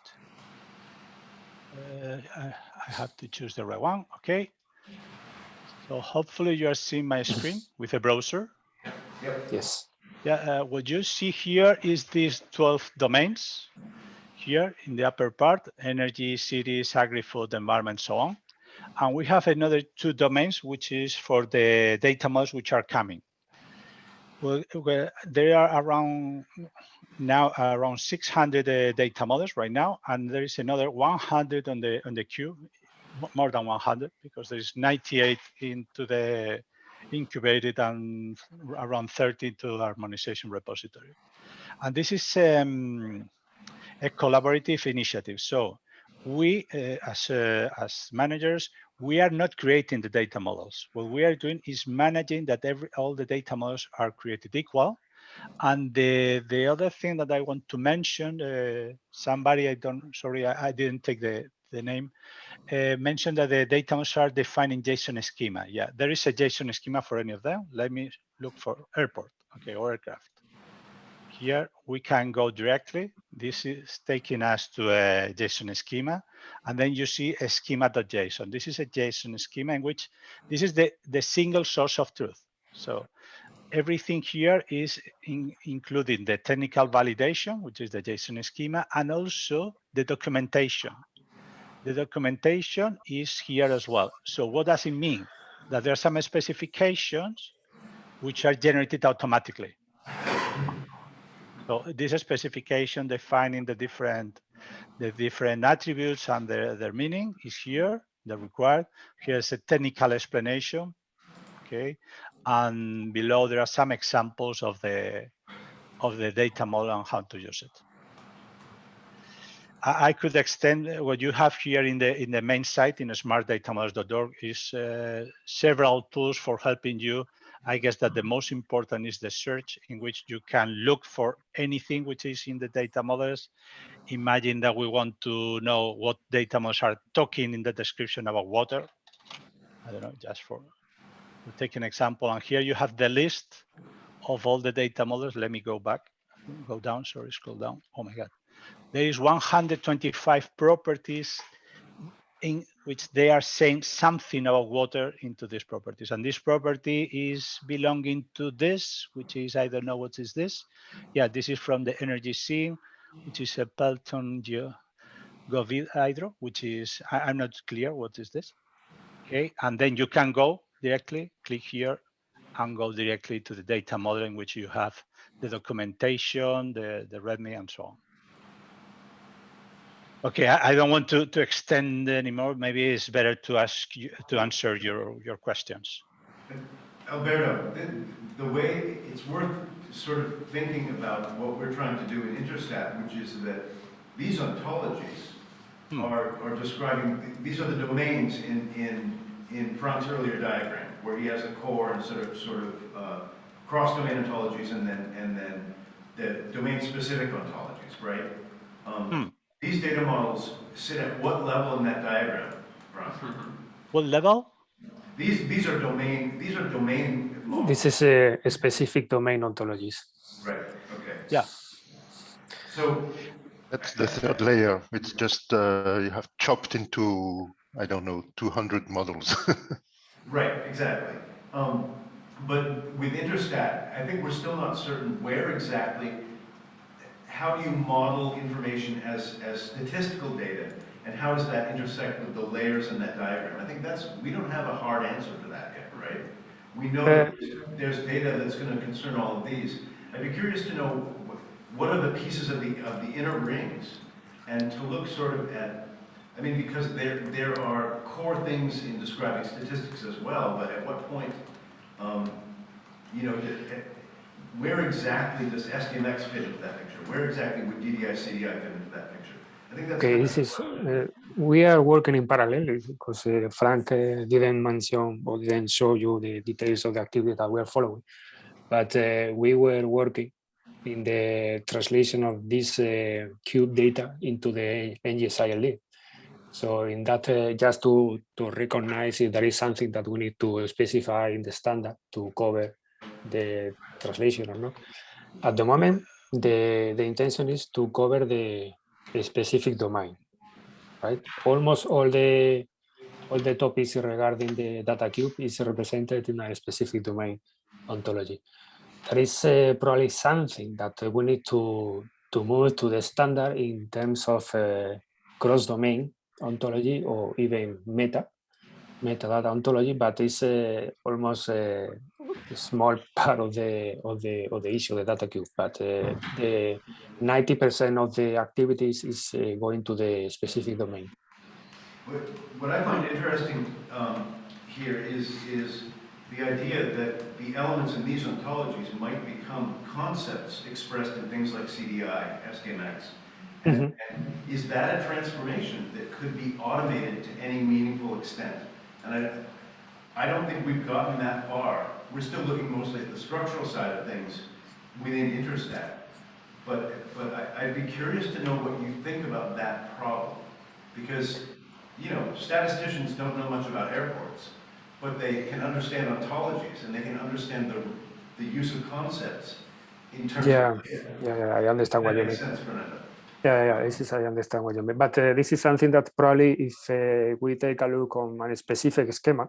Speaker 5: I have to choose the right one. Okay. So hopefully you are seeing my screen with a browser.
Speaker 3: Yep.
Speaker 1: Yes.
Speaker 5: Yeah. What you see here is these 12 domains. Here in the upper part, energy, cities, agri-food, environment, so on. And we have another 2 domains, which is for the data models which are coming. Well, there are around 600 data models right now, and there is another 100 on the queue, more than 100, because there is 98 into the incubated and around 30 to the harmonization repository. And this is a collaborative initiative. So we, as managers, we are not creating the data models. What we are doing is managing that all the data models are created equal. And the other thing that I want to mention, I didn't take the the name, mentioned that the data models are defined in JSON schema. Yeah, there is a JSON schema for any of them. Let me look for airport, okay, or aircraft. Here we can go directly. This is taking us to a JSON schema. And then you see a schema.json. This is a JSON schema in which this is the single source of truth. So everything here is including the technical validation, which is the JSON schema, and also the documentation. The documentation is here as well. So what does it mean? That there are some specifications which are generated automatically. So this specification defining the different attributes and their meaning is here, the required. Here's a technical explanation, okay? And below there are some examples of the data model and how to use it. I could extend what you have here in the main site in smartdatamodels.org is several tools for helping you. I guess that the most important is the search, in which you can look for anything which is in the data models. Imagine that we want to know what data models are talking in the description about water. I don't know, just for take an example. And here you have the list of all the data models. Let me go back, go down, sorry, scroll down. Oh my God. There is 125 properties in which they are saying something about water into these properties. And this property is belonging to this, which is, I don't know what is this. Yeah, this is from the NGSI, which is a Pelton Govid hydro, which is, I'm not clear what is this. Okay, and then you can go directly, click here, and go directly to the data model in which you have the documentation, the README, and so on. Okay, I don't want to extend anymore. Maybe it's better to ask you to answer your questions.
Speaker 3: Alberto, the way it's worth sort of thinking about what we're trying to do in Interstat, which is that these ontologies are describing, these are the domains in Frank's earlier diagram, where he has a core and sort of cross-domain ontologies and then the domain-specific ontologies, right? These data models sit at what level in that diagram, Frank?
Speaker 5: What level?
Speaker 3: These are domain models.
Speaker 1: This is a specific domain ontologies.
Speaker 3: Right. Okay.
Speaker 5: Yeah.
Speaker 3: So
Speaker 2: that's the third layer. It's just you have chopped into, I don't know, 200 models.
Speaker 3: right. Exactly. But with Interstat, I think we're still not certain where exactly. How do you model information as statistical data, and how does that intersect with the layers in that diagram? I think we don't have a hard answer for that yet, right? We know that there's data that's going to concern all of these. I'd be curious to know what are the pieces of the inner rings, and to look sort of at, I mean, because there are core things in describing statistics as well, but at what point, you know, where exactly does SDMX fit into that picture? Where exactly would Ddi Cdi fit into that picture? I think that's
Speaker 1: okay. This is we are working in parallel because Frank didn't mention or didn't show you the details of the activity that we are following, but we were working in the translation of this cube data into the NGSI-LD. So in that, just to recognize if there is something that we need to specify in the standard to cover the translation or not. At the moment, the intention is to cover the specific domain, right? Almost all the topics regarding the data cube is represented in a specific domain ontology. There is probably something that we need to move to the standard in terms of cross-domain ontology or even metadata ontology, but it's almost a small part of the issue, the data cube. But the 90% of the activities is going to the specific domain.
Speaker 3: What I find interesting here is the idea that the elements in these ontologies might become concepts expressed in things like CDI, SDMX. And is that a transformation that could be automated to any meaningful extent? And I don't think we've gotten that far. We're still looking mostly at the structural side of things within Interstat. But I'd be curious to know what you think about that problem. Because you know, statisticians don't know much about airports, but they can understand ontologies and they can understand the use of concepts in terms
Speaker 1: Yeah,
Speaker 3: of data.
Speaker 1: yeah, I understand what
Speaker 3: That
Speaker 1: you
Speaker 3: makes
Speaker 1: mean.
Speaker 3: sense, Fernando.
Speaker 1: Yeah, this is, I understand what you mean. But this is something that probably if we take a look on a specific schema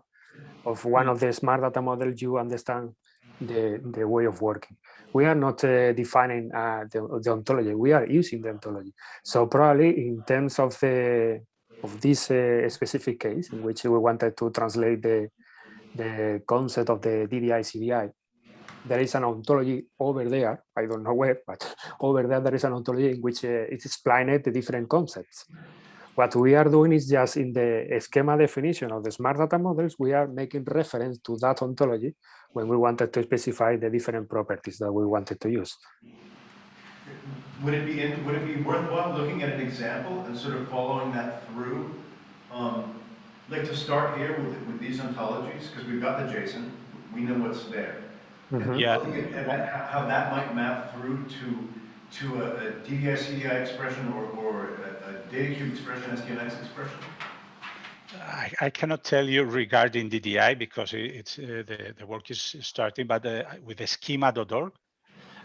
Speaker 1: of one of the smart data models, you understand the way of working. We are not defining the ontology, we are using the ontology. So probably in terms of this specific case in which we wanted to translate the concept of the DDI CDI, there is an ontology over there, I don't know where, but over there is an ontology in which it's explained the different concepts. What we are doing is just in the schema definition of the smart data models, we are making reference to that ontology when we wanted to specify the different properties that we wanted to use.
Speaker 3: Would it be worthwhile looking at an example and sort of following that through? Like to start here with these ontologies, because we've got the JSON, we know what's there. And
Speaker 5: Yeah.
Speaker 3: looking at how that might map through to a DDI CDI expression or a data cube expression, SKNX expression?
Speaker 5: I cannot tell you regarding DDI because it's the work is starting, but with the schema.org.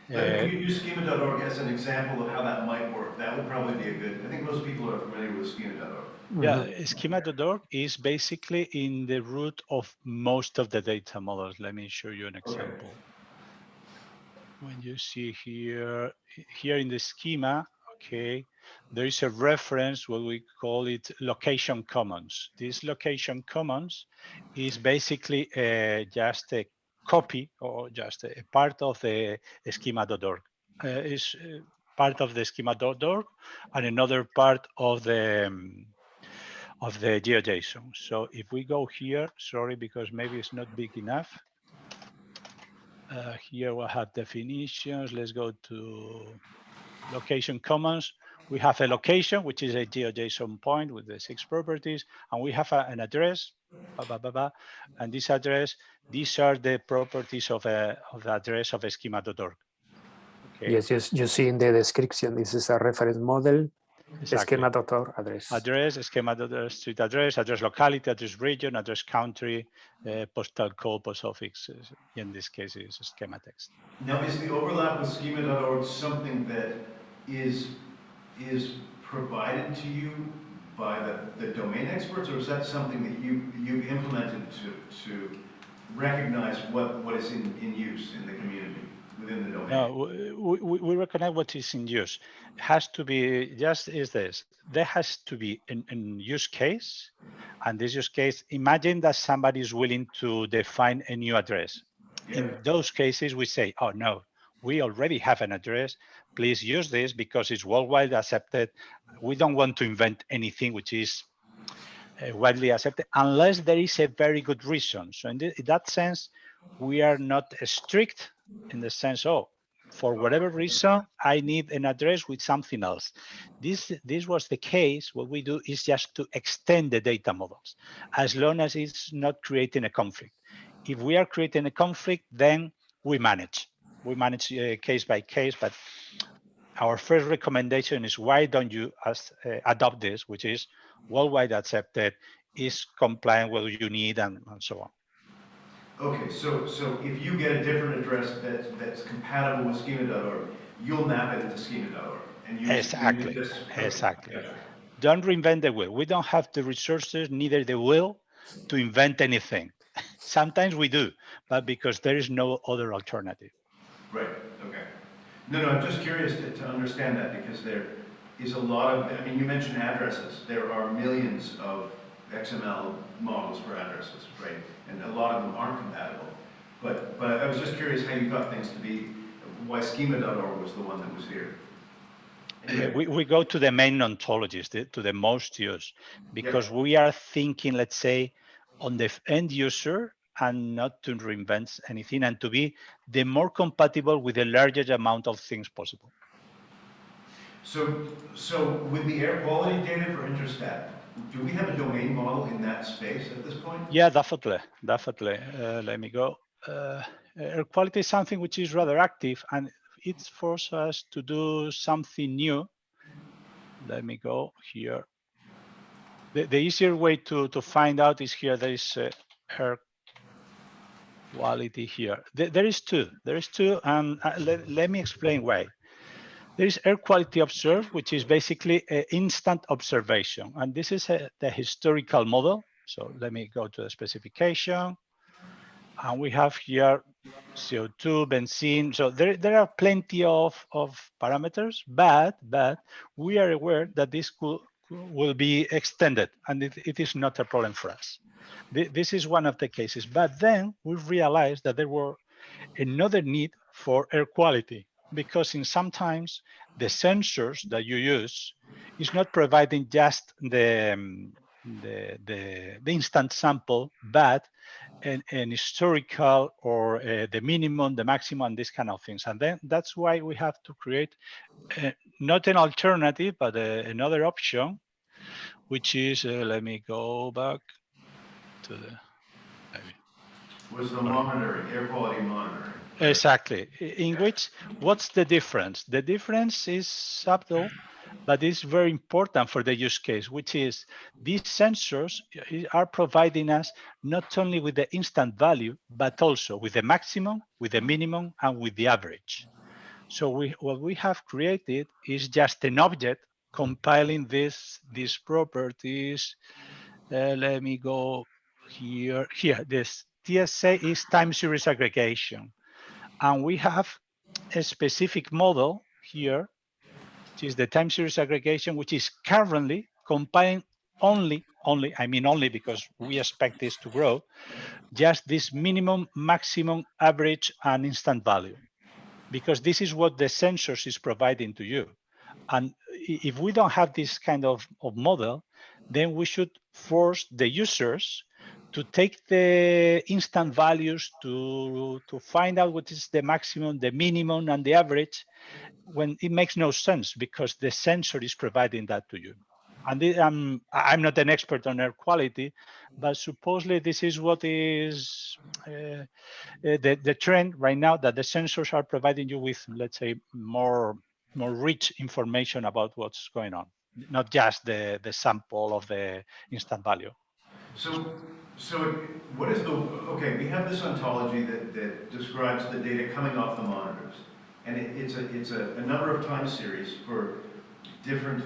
Speaker 3: Use schema.org as an example of how that might work. That would probably be a good, I think most people are familiar with schema.org.
Speaker 5: Yeah, schema.org is basically in the root of most of the data models. Let me show you an example. When you see here in the schema, okay, there is a reference, what we call it location commons. This location commons is basically just a copy or just a part of the schema.org. Is part of the schema.org and another part of the GeoJSON. So if we go here, sorry, because maybe it's not big enough. Here we'll have definitions. Let's go to location commons. We have a location, which is a GeoJSON point with the 6 properties, and we have an address, and this address, these are the properties of the address of a schema.org. Okay.
Speaker 1: Yes, you see in the description, this is a reference model,
Speaker 5: Exactly.
Speaker 1: schema.org address.
Speaker 5: Address, schema.org, street address, address locality, address region, address country, postal code, post office. In this case, is schema text.
Speaker 3: Now, is the overlap with schema.org something that is provided to you by the domain experts, or is that something that you've implemented to recognize what is in use in the community within the domain?
Speaker 5: No, we recognize what is in use. It has to be just is this. There has to be an use case, and this use case, imagine that somebody is willing to define a new address. Yeah. In those cases, we say, oh no, we already have an address. Please use this because it's worldwide accepted. We don't want to invent anything which is widely accepted unless there is a very good reason. So in that sense, we are not strict in the sense, oh, for whatever reason, I need an address with something else. This was the case. What we do is just to extend the data models, as long as it's not creating a conflict. If we are creating a conflict, then we manage. We manage case by case, but our first recommendation is why don't you adopt this, which is worldwide accepted, is compliant with what you need, and so on.
Speaker 3: Okay, so if you get a different address that's compatible with schema.org, you'll map it into schema.org and use
Speaker 5: Exactly.
Speaker 3: this.
Speaker 5: Exactly.
Speaker 3: Gotcha.
Speaker 5: Don't reinvent the wheel. We don't have the resources, neither the will, to invent anything. Sometimes we do, but because there is no other alternative.
Speaker 3: Right. Okay. No, I'm just curious to understand that, because there is a lot of, I mean, you mentioned addresses. There are millions of XML models for addresses, right? And a lot of them aren't compatible. But I was just curious how you got things to be, why schema.org was the one that was here. Anyway.
Speaker 5: We go to the main ontologies, to the most used, because we are thinking, let's say, on the end user and not to reinvent anything, and to be the more compatible with the largest amount of things possible.
Speaker 3: So with the air quality data for Interstat, do we have a domain model in that space at this point?
Speaker 5: Yeah, definitely. Let me go. Air quality is something which is rather active, and it forces us to do something new. Let me go here. The easier way to find out is here. There is air quality here. There is two. There is two, and let me explain why. There is air quality observed, which is basically an instant observation, and this is the historical model. So let me go to the specification, and we have here CO2, benzene. So there are plenty of parameters, but we are aware that this will be extended, and it is not a problem for us. This is one of the cases. But then we realized that there were another need for air quality, because in sometimes the sensors that you use is not providing just the instant sample, but an historical or the minimum, the maximum, and these kind of things. And then that's why we have to create not an alternative, but another option, which is, let me go back to the, maybe.
Speaker 3: Was the monitoring, air quality monitoring.
Speaker 5: Exactly. In which, what's the difference? The difference is subtle, but it's very important for the use case, which is these sensors are providing us not only with the instant value, but also with the maximum, with the minimum, and with the average. So what we have created is just an object compiling these properties. Let me go here. Here, this TSA is time series aggregation. And we have a specific model here, which is the time series aggregation, which is currently compiling only because we expect this to grow, just this minimum, maximum, average, and instant value, because this is what the sensors is providing to you. And if we don't have this kind of model, then we should force the users to take the instant values to find out what is the maximum, the minimum, and the average, when it makes no sense because the sensor is providing that to you. And I'm not an expert on air quality, but supposedly this is what is the trend right now, that the sensors are providing you with, let's say, more rich information about what's going on, not just the sample of the instant value.
Speaker 3: So what is the, okay, we have this ontology that describes the data coming off the monitors. And it's a number of time series for different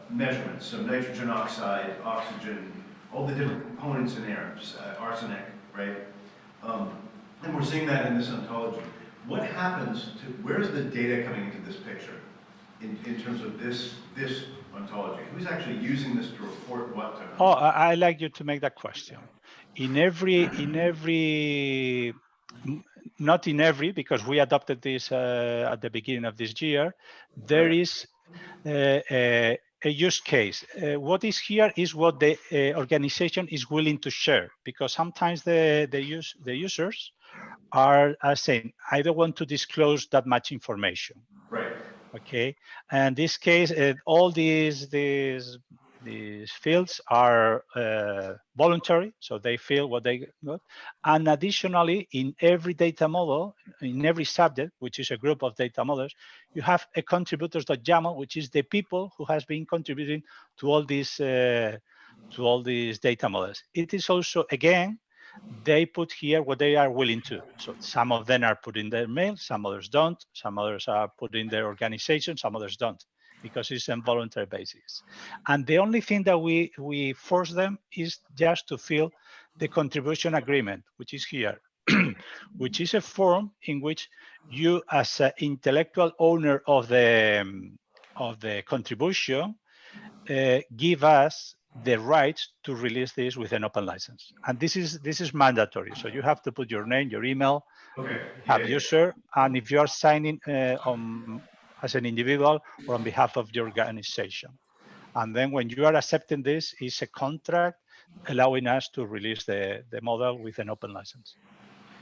Speaker 3: measurements. So nitrogen oxide, oxygen, all the different components in air, arsenic, right? And we're seeing that in this ontology. What happens to, where's the data coming into this picture in terms of this ontology? Who's actually using this to report what to?
Speaker 5: Oh, I like you to make that question. In every, not in every, because we adopted this at the beginning of this year, there is a use case. What is here is what the organization is willing to share, because sometimes the users are saying, I don't want to disclose that much information.
Speaker 3: Right.
Speaker 5: Okay, and this case, all these fields are voluntary, so they fill what they got. And additionally, in every data model, in every subject, which is a group of data models, you have a contributors.yaml, which is the people who has been contributing to all these data models. It is also, again, they put here what they are willing to. So some of them are putting their mail, some others don't, some others are putting their organization, some others don't, because it's on voluntary basis. And the only thing that we force them is just to fill the contribution agreement, which is here, which is a form in which you, as an intellectual owner of the contribution, give us the right to release this with an open license. And this is mandatory. So you have to put your name, your email,
Speaker 3: Okay.
Speaker 5: have user, and if you are signing as an individual or on behalf of the organization. And then when you are accepting this, it's a contract allowing us to release the model with an open license.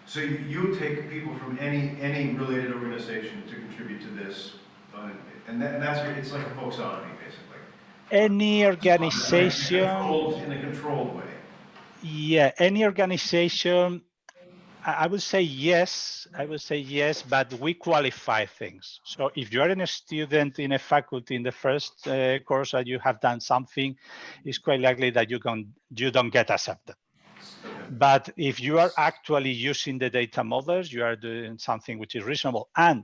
Speaker 3: So you take people from any related organization to contribute to this, and that's it's like a folksonomy, basically.
Speaker 5: Any organization
Speaker 3: in a controlled way.
Speaker 5: Yeah, any organization. I would say yes. I would say yes, but we qualify things. So if you are a student in a faculty in the first course that you have done something, it's quite likely that you don't get accepted. But if you are actually using the data models, you are doing something which is reasonable, and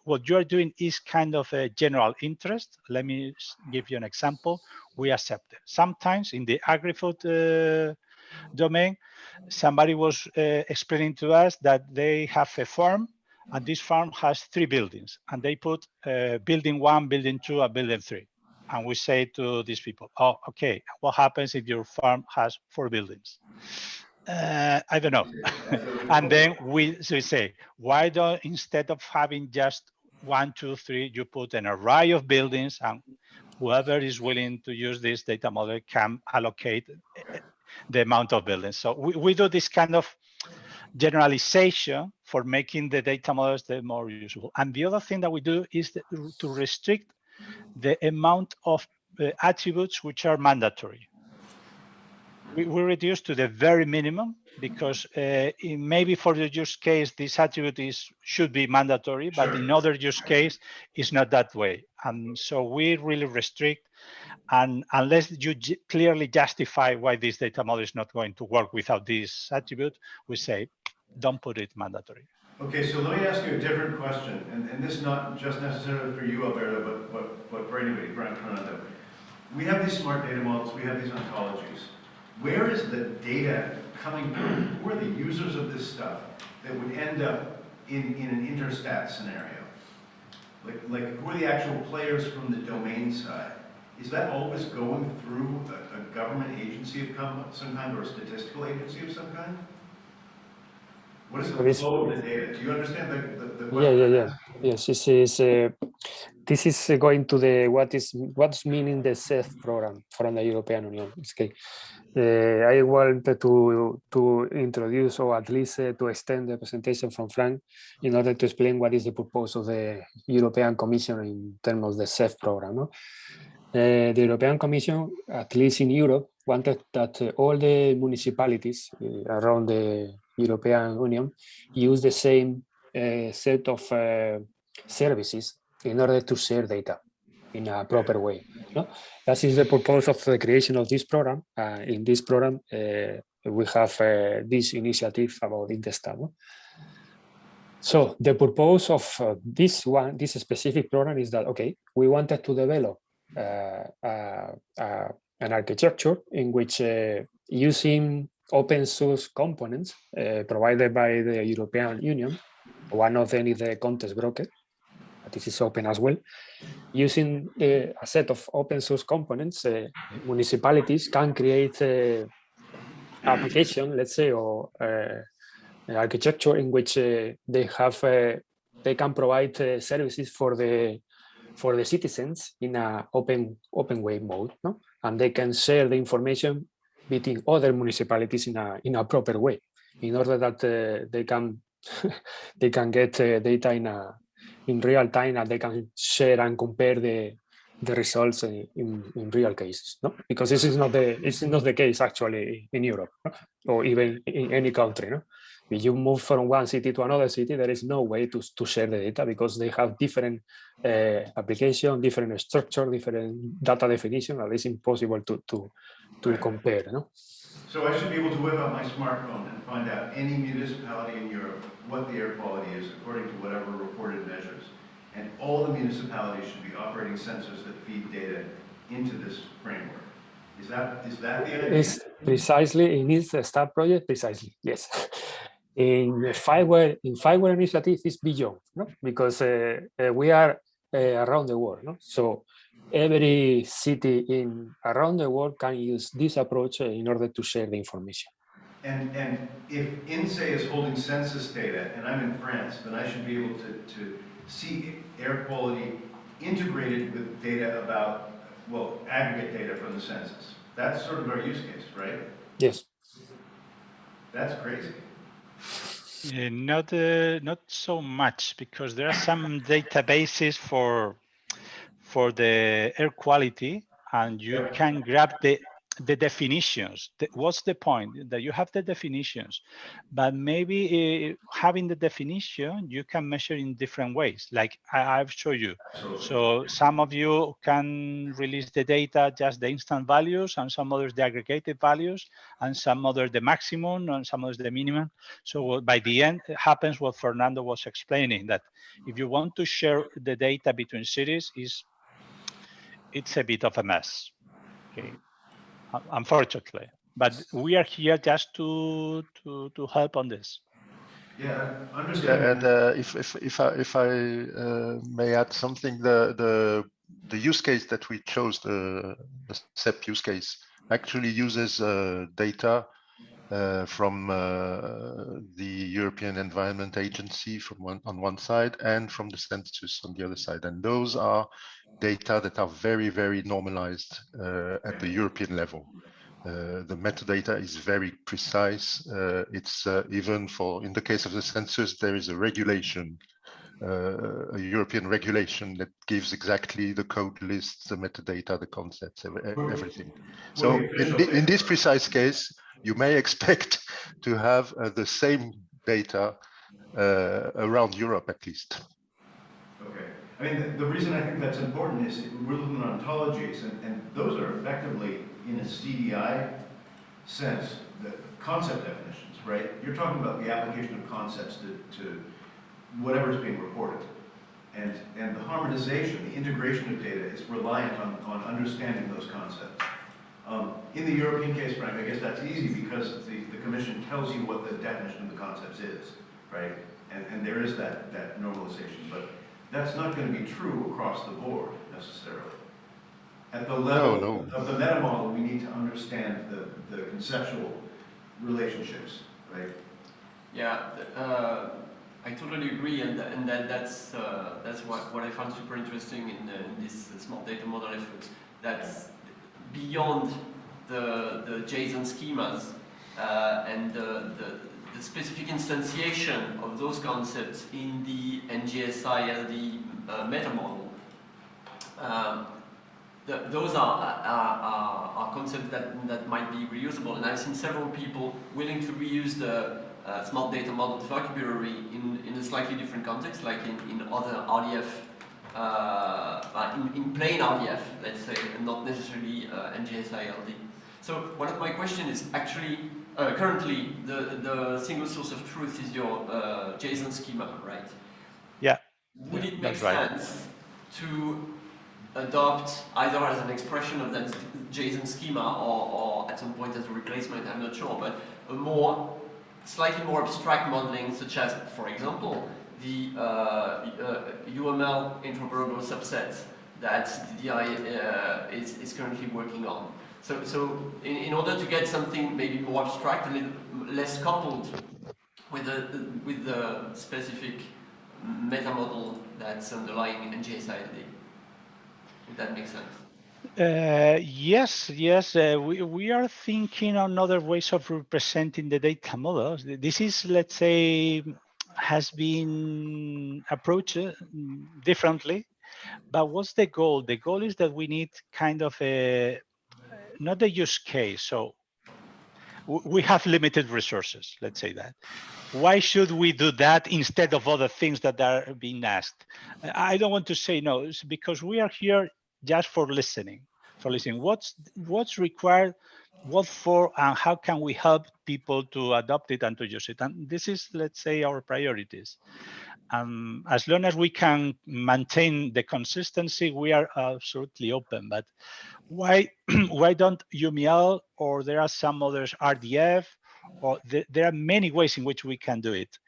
Speaker 5: what you are doing is kind of a general interest. Let me give you an example. We accept it. Sometimes in the agri-food domain, somebody was explaining to us that they have a farm, and this farm has 3 buildings, and they put building 1, building 2, and building 3. And we say to these people, oh, okay, what happens if your farm has 4 buildings? I don't know. And then we say, why don't, instead of having just 1, 2, 3, you put an array of buildings, and whoever is willing to use this data model can allocate the amount of buildings. So we do this kind of generalization for making the data models the more usable. And the other thing that we do is to restrict the amount of attributes which are mandatory. We reduce to the very minimum, because maybe for the use case, this attribute should be mandatory, but in other use case, it's not that way. And so we really restrict, and unless you clearly justify why this data model is not going to work without this attribute, we say, don't put it mandatory.
Speaker 3: Okay, so let me ask you a different question, and this not just necessarily for you, Alberto, but for anybody, Fernando. We have these smart data models, we have these ontologies. Where is the data coming from? Who are the users of this stuff that would end up in an interstat scenario? Like who are the actual players from the domain side? Is that always going through a government agency of some kind, or a statistical agency of some kind? What is the flow of the data? Do you understand the question?
Speaker 1: Yeah. Yes, this is going to the what's meaning the CEF program from the European Union. Okay. I wanted to introduce, or at least to extend the presentation from Frank in order to explain what is the purpose of the European Commission in terms of the CEF program. No? The European Commission, at least in Europe, wanted that all the municipalities around the European Union use the same set of services in order to share data in a proper way. No? That is the purpose of the creation of this program. In this program, we have this initiative about Interstat. No? So the purpose of this specific program is that, okay, we wanted to develop an architecture in which using open source components provided by the European Union, one of them is the context broker, this is open as well. Using a set of open source components, municipalities can create application, let's say, or architecture in which they can provide services for the citizens in an open way mode, no? And they can share the information between other municipalities in a proper way, in order that they can get data in real time, and they can share and compare the results in real cases, no? Because this is not the case actually in Europe, no? Or even in any country, no? If you move from one city to another city, there is no way to share the data, because they have different application, different structure, different data definition, and it's impossible to compare, no?
Speaker 3: So I should be able to whip out my smartphone and find out any municipality in Europe, what the air quality is according to whatever reported measures. And all the municipalities should be operating sensors that feed data into this framework. Is that the idea?
Speaker 1: It's precisely in this STAR project, precisely, yes. In Fireware initiative is beyond, no? Because we are around the world, no? So every city around the world can use this approach in order to share the information.
Speaker 3: And if INSEE is holding census data and I'm in France, then I should be able to see air quality integrated with data about, well, aggregate data from the census. That's sort of our use case, right?
Speaker 1: Yes.
Speaker 3: That's crazy.
Speaker 5: Not so much, because there are some databases for the air quality, and you can grab the definitions. What's the point? That you have the definitions, but maybe having the definition, you can measure in different ways. Like I've shown you. So some of you can release the data, just the instant values, and some others the aggregated values, and some others the maximum, and some others the minimum. So by the end, it happens what Fernando was explaining, that if you want to share the data between cities, it's a bit of a mess. Okay. Unfortunately, but we are here just to help on this.
Speaker 3: Yeah, understand.
Speaker 2: And if I may add something, the use case that we chose, the SEP use case, actually uses data from the European Environment Agency on one side, and from the census on the other side, and those are data that are very, very normalized at the European level. The metadata is very precise. It's even in the case of the census, there is a regulation, a European regulation that gives exactly the code lists, the metadata, the concepts, everything. So in this precise case, you may expect to have the same data around Europe at least.
Speaker 3: Okay. I mean, the reason I think that's important is we're looking at ontologies, and those are effectively, in a CDI sense, the concept definitions, right? You're talking about the application of concepts to whatever's being reported. And the harmonization, the integration of data is reliant on understanding those concepts. In the European case, Frank, I guess that's easy because the Commission tells you what the definition of the concepts is, right? And there is that normalization, but that's not going to be true across the board necessarily. At the level of the meta model, we need to understand the conceptual relationships, right?
Speaker 4: Yeah, I totally agree, and that's what I found super interesting in this smart data model efforts. That's beyond the JSON schemas and the specific instantiation of those concepts in the NGSI-LD meta model. Those are concepts that might be reusable, and I've seen several people willing to reuse the smart data model vocabulary in a slightly different context, like in other RDF, in plain RDF, let's say, and not necessarily NGSI-LD. So one of my questions is actually, currently the single source of truth is your JSON schema, right?
Speaker 5: Yeah.
Speaker 4: Would it make sense to adopt either as an expression of that JSON schema or at some point as a replacement, I'm not sure, but a slightly more abstract modeling, such as, for example, the UML interoperable subsets that Ddi is currently working on. So in order to get something maybe more abstract, a little less coupled with the specific meta model that's underlying NGSI-LD. Would that make sense?
Speaker 5: Yes. We are thinking on other ways of representing the data models. This is, let's say, has been approached differently. But what's the goal? The goal is that we need kind of not a use case. So we have limited resources, let's say that. Why should we do that instead of other things that are being asked? I don't want to say no. It's because we are here just for listening. What's required, what for, and how can we help people to adopt it and to use it? And this is, let's say, our priorities. As long as we can maintain the consistency, we are absolutely open. But why don't UML, or there are some others, RDF, or there are many ways in which we can do it.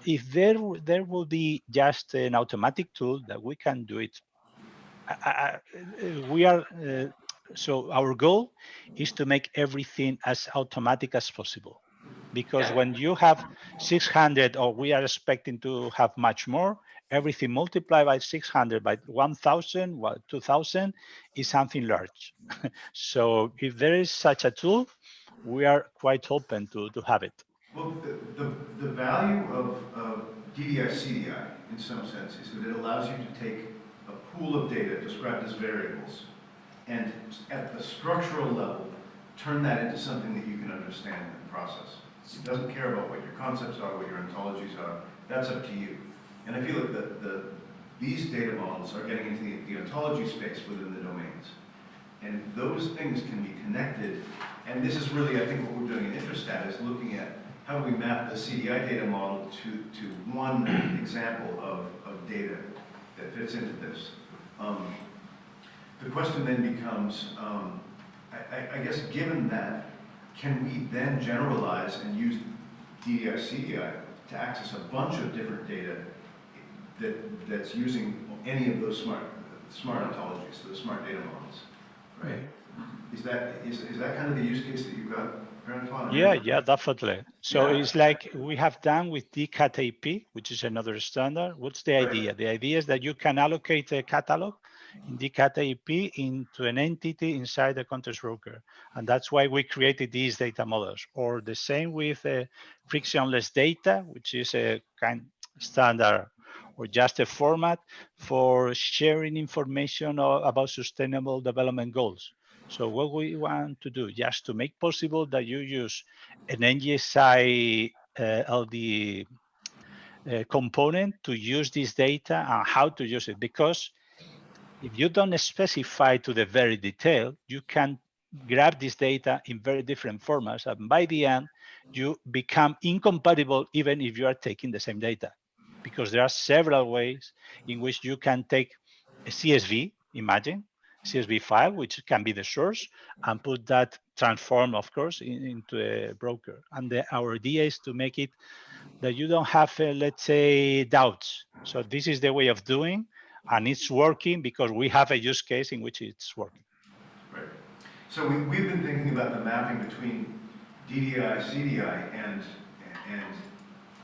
Speaker 5: If there will be just an automatic tool that we can do it, so our goal is to make everything as automatic as possible. Because when you have 600, or we are expecting to have much more, everything multiplied by 600 by 1,000, 2,000 is something large. So if there is such a tool, we are quite open to have it.
Speaker 3: Well, the value of Ddi Cdi, in some sense, is that it allows you to take a pool of data described as variables, and at the structural level, turn that into something that you can understand and process. It doesn't care about what your concepts are, what your ontologies are. That's up to you. And I feel like these data models are getting into the ontology space within the domains. And those things can be connected. And this is really, I think, what we're doing in Interstat is looking at how do we map the CDI data model to one example of data that fits into this. The question then becomes, I guess given that, can we then generalize and use DDI CDI to access a bunch of different data that's using any of those smart ontologies, those smart data models, right? Is that kind of the use case that you've got?
Speaker 5: Yeah, definitely. So it's like we have done with Ddi Cdi, which is another standard. What's the idea? The idea is that you can allocate a catalog in Ddi Cdi into an entity inside the context broker. And that's why we created these data models. Or the same with frictionless data, which is a kind standard or just a format for sharing information about sustainable development goals. So what we want to do, just to make possible that you use an NGSI-LD component to use this data and how to use it. Because if you don't specify to the very detail, you can grab this data in very different formats. And by the end, you become incompatible even if you are taking the same data. Because there are several ways in which you can take a CSV, imagine, CSV file, which can be the source, and put that transform, of course, into a broker. And our idea is to make it that you don't have, let's say, doubts. So this is the way of doing, and it's working because we have a use case in which it's working.
Speaker 3: Right. So we've been thinking about the mapping between DDI CDI and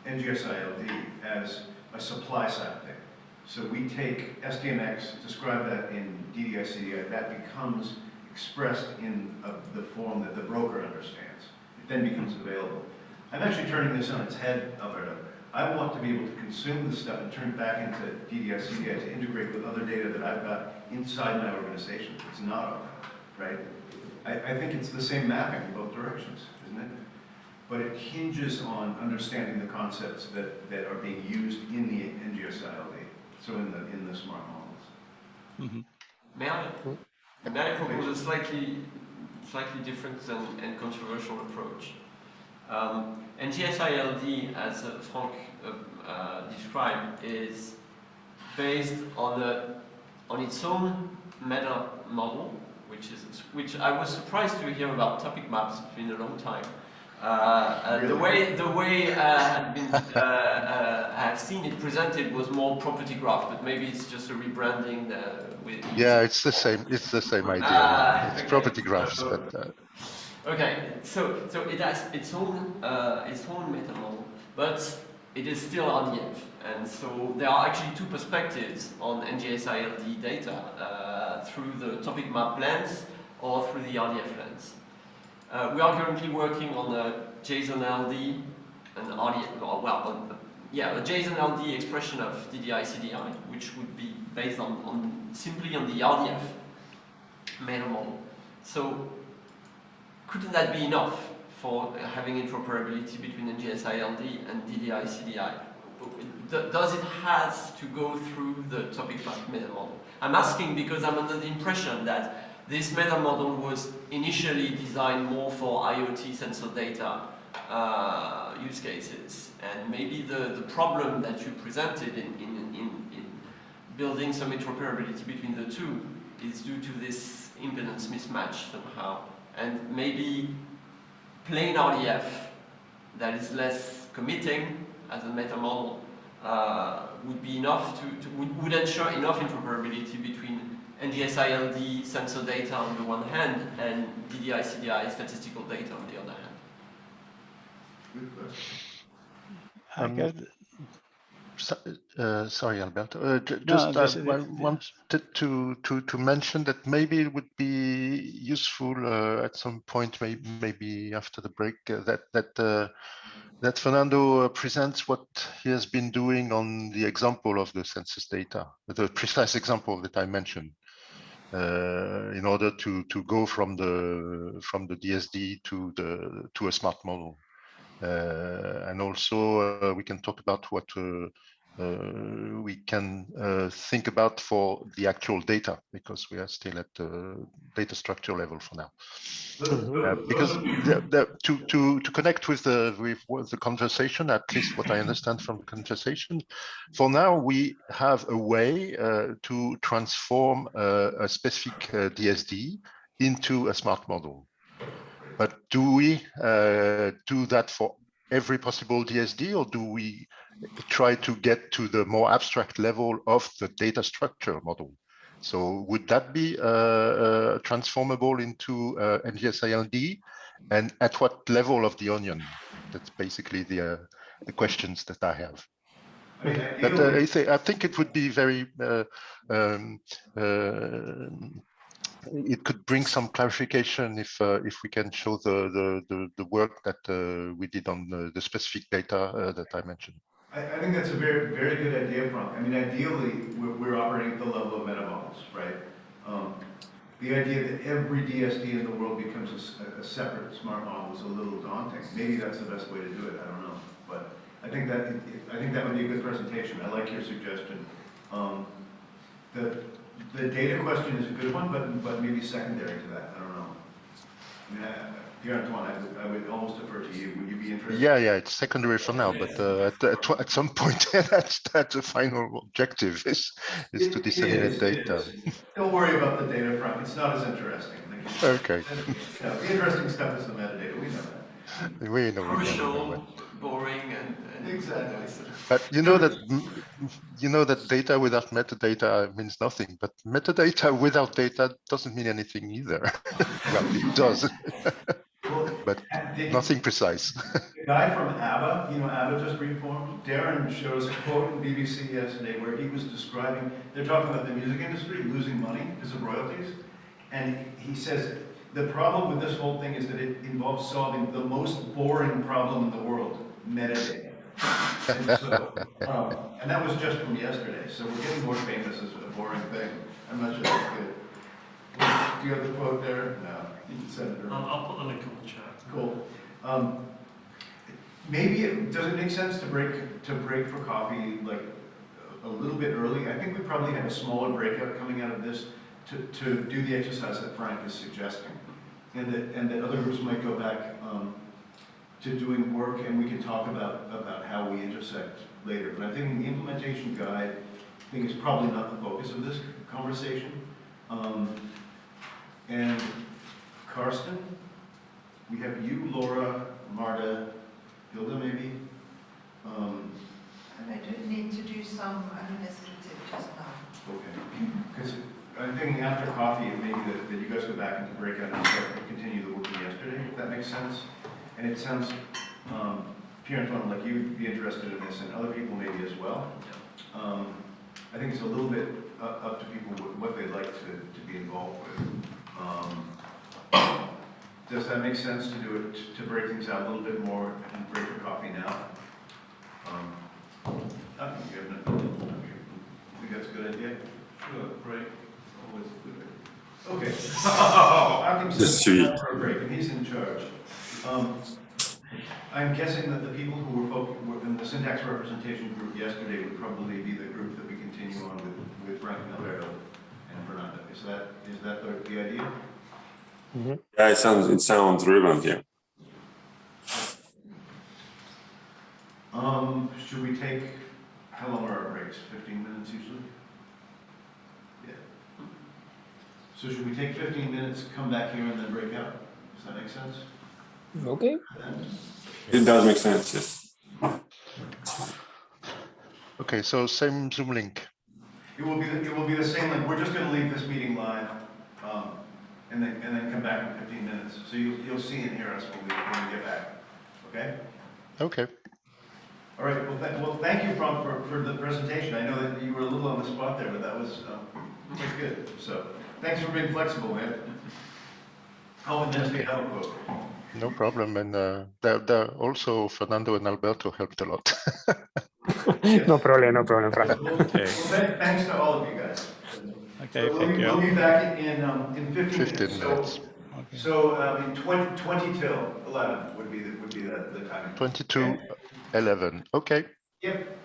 Speaker 3: NGSI-LD as a supply side thing. So we take SDMX, describe that in DDI CDI, that becomes expressed in the form that the broker understands. It then becomes available. I'm actually turning this on its head, Alberto. I want to be able to consume this stuff and turn it back into DDI CDI to integrate with other data that I've got inside my organization. It's not open, right? I think it's the same mapping in both directions, isn't it? But it hinges on understanding the concepts that are being used in the NGSI-LD, so in the smart models.
Speaker 5: Mm-hmm.
Speaker 4: May I propose a slightly different and controversial approach? NGSI-LD, as Frank described, is based on its own meta model, which I was surprised to hear about topic maps. It's been a long time. Really? The way I've seen it presented was more property graph, but maybe it's just a rebranding.
Speaker 2: Yeah, it's the same. It's the same idea. It's okay. Property graphs, but.
Speaker 4: Okay, so it has its own meta model, but it is still RDF, and so there are actually two perspectives on NGSI-LD data through the topic map lens or through the RDF lens. We are currently working on a JSON-LD and RDF, a JSON-LD expression of DDI CDI, which would be based simply on the RDF meta model. So couldn't that be enough for having interoperability between NGSI-LD and DDI CDI? Does it have to go through the topic map meta model? I'm asking because I'm under the impression that this meta model was initially designed more for IoT sensor data use cases, and maybe the problem that you presented in building some interoperability between the two is due to this impedance mismatch somehow, and maybe plain RDF that is less committing as a meta model would be enough would ensure enough interoperability between NGSI-LD sensor data on the one hand and DDI CDI statistical data on the other hand.
Speaker 2: Sorry, Alberto. I wanted to mention that maybe it would be useful at some point, maybe after the break, that Fernando presents what he has been doing on the example of the census data, the precise example that I mentioned. in order to go from the DSD to a smart model. And also we can talk about what we can think about for the actual data, because we are still at the data structure level for now. Because to connect with the conversation, at least what I understand from the conversation, for now we have a way to transform a specific DSD into a smart model. But do we do that for every possible DSD, or do we try to get to the more abstract level of the data structure model? So would that be transformable into NGSI-LD, and at what level of the onion? That's basically the questions that I have.
Speaker 3: I mean,
Speaker 2: But I think it would be very it could bring some clarification if we can show the work that we did on the specific data that I mentioned.
Speaker 3: I think that's a very, very good idea, Frank. I mean, ideally, we're operating at the level of meta models, right? The idea that every DSD in the world becomes a separate smart model is a little daunting. Maybe that's the best way to do it. I don't know, but I think that would be a good presentation. I like your suggestion. The data question is a good one, but maybe secondary to that. I don't know. I mean, Pierre-Antoine, I would almost defer to you. Would you be interested?
Speaker 2: Yeah, it's secondary for now, but at some point, that's the final objective is to disseminate data.
Speaker 3: Don't worry about the data front. It's not as interesting.
Speaker 2: Okay.
Speaker 3: The interesting stuff is the metadata. We know that.
Speaker 2: We know
Speaker 4: Crucial,
Speaker 2: it.
Speaker 4: boring, and
Speaker 3: Exactly.
Speaker 2: But you know that data without metadata means nothing. But metadata without data doesn't mean anything either. Well, it does, but nothing precise.
Speaker 3: The guy from ABBA, you know, ABBA just reformed. Darren showed us a quote in BBC yesterday where he was describing, they're talking about the music industry losing money because of royalties. And he says, the problem with this whole thing is that it involves solving the most boring problem in the world, metadata. And so, and that was just from yesterday. So we're getting more famous as a boring thing. I'm not sure that's good. Do you have the quote there? No, you can send it around.
Speaker 6: I'll put the link in the chat.
Speaker 3: Cool. Maybe does it make sense to break for coffee like a little bit early? I think we probably have a smaller breakout coming out of this to do the exercise that Frank is suggesting, and that other groups might go back to doing work, and we can talk about how we intersect later. But I think the implementation guide thing is probably not the focus of this conversation. And Karsten, we have you, Laura, Marta, Hilda, maybe.
Speaker 7: And I do need to do some administrative just now.
Speaker 3: Okay. Because I'm thinking after coffee, it may be that you guys go back into breakout and start to continue the work from yesterday, if that makes sense. And it sounds, Pierre-Antoine, like you'd be interested in this, and other people maybe as well. I think it's a little bit up to people what they'd like to be involved with. Does that make sense to do it, to break things out a little bit more and break for coffee now? I think that's a good idea. Sure, break. Always a good idea. Okay. Akim says for a break, and he's in charge. I'm guessing that the people who were in the syntax representation group yesterday would probably be the group that we continue on with Frank and Alberto and Fernando. Is that the idea?
Speaker 1: Mm-hmm.
Speaker 8: Yeah, it sounds relevant, yeah.
Speaker 3: Should we take, how long are our breaks? 15 minutes usually? Yeah. So should we take 15 minutes, come back here, and then break out? Does that make sense?
Speaker 1: Okay.
Speaker 8: It does make sense, yes.
Speaker 2: Okay, so same Zoom link.
Speaker 3: It will be the same link. We're just going to leave this meeting live, and then come back in 15 minutes. So you'll see and hear us when we get back. Okay.
Speaker 2: Okay.
Speaker 3: All right. Well, thank you, Frank, for the presentation. I know that you were a little on the spot there, but that was quite good. So thanks for being flexible, man. Oh, and there's the other quote.
Speaker 2: No problem. And also Fernando and Alberto helped a lot.
Speaker 1: No problem, Frank.
Speaker 3: Well, thanks to all of you guys.
Speaker 5: Okay,
Speaker 3: So
Speaker 5: thank
Speaker 3: we'll
Speaker 5: you.
Speaker 3: be back in 15
Speaker 2: 15
Speaker 3: minutes.
Speaker 2: minutes.
Speaker 5: Okay.
Speaker 3: So in 20 till 11 would be the timing.
Speaker 2: 22, 11. Okay.
Speaker 3: Yep.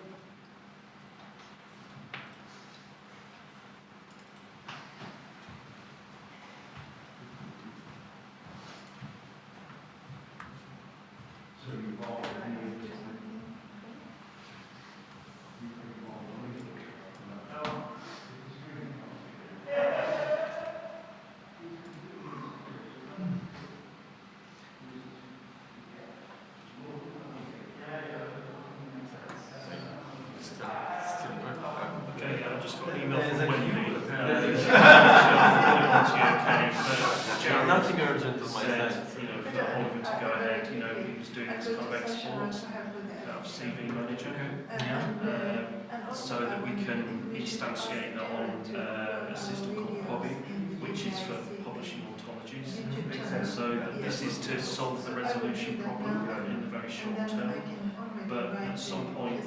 Speaker 6: Okay, I just got an email from Wendy.
Speaker 4: Nothing urgent on my
Speaker 6: Said,
Speaker 4: side.
Speaker 6: for Oliver to go ahead, he was doing this kind of export of CV manager, so that we can instantiate that on a system called Bobby, which is for publishing ontologies. So that this is to solve the resolution problem in the very short term. But at some point,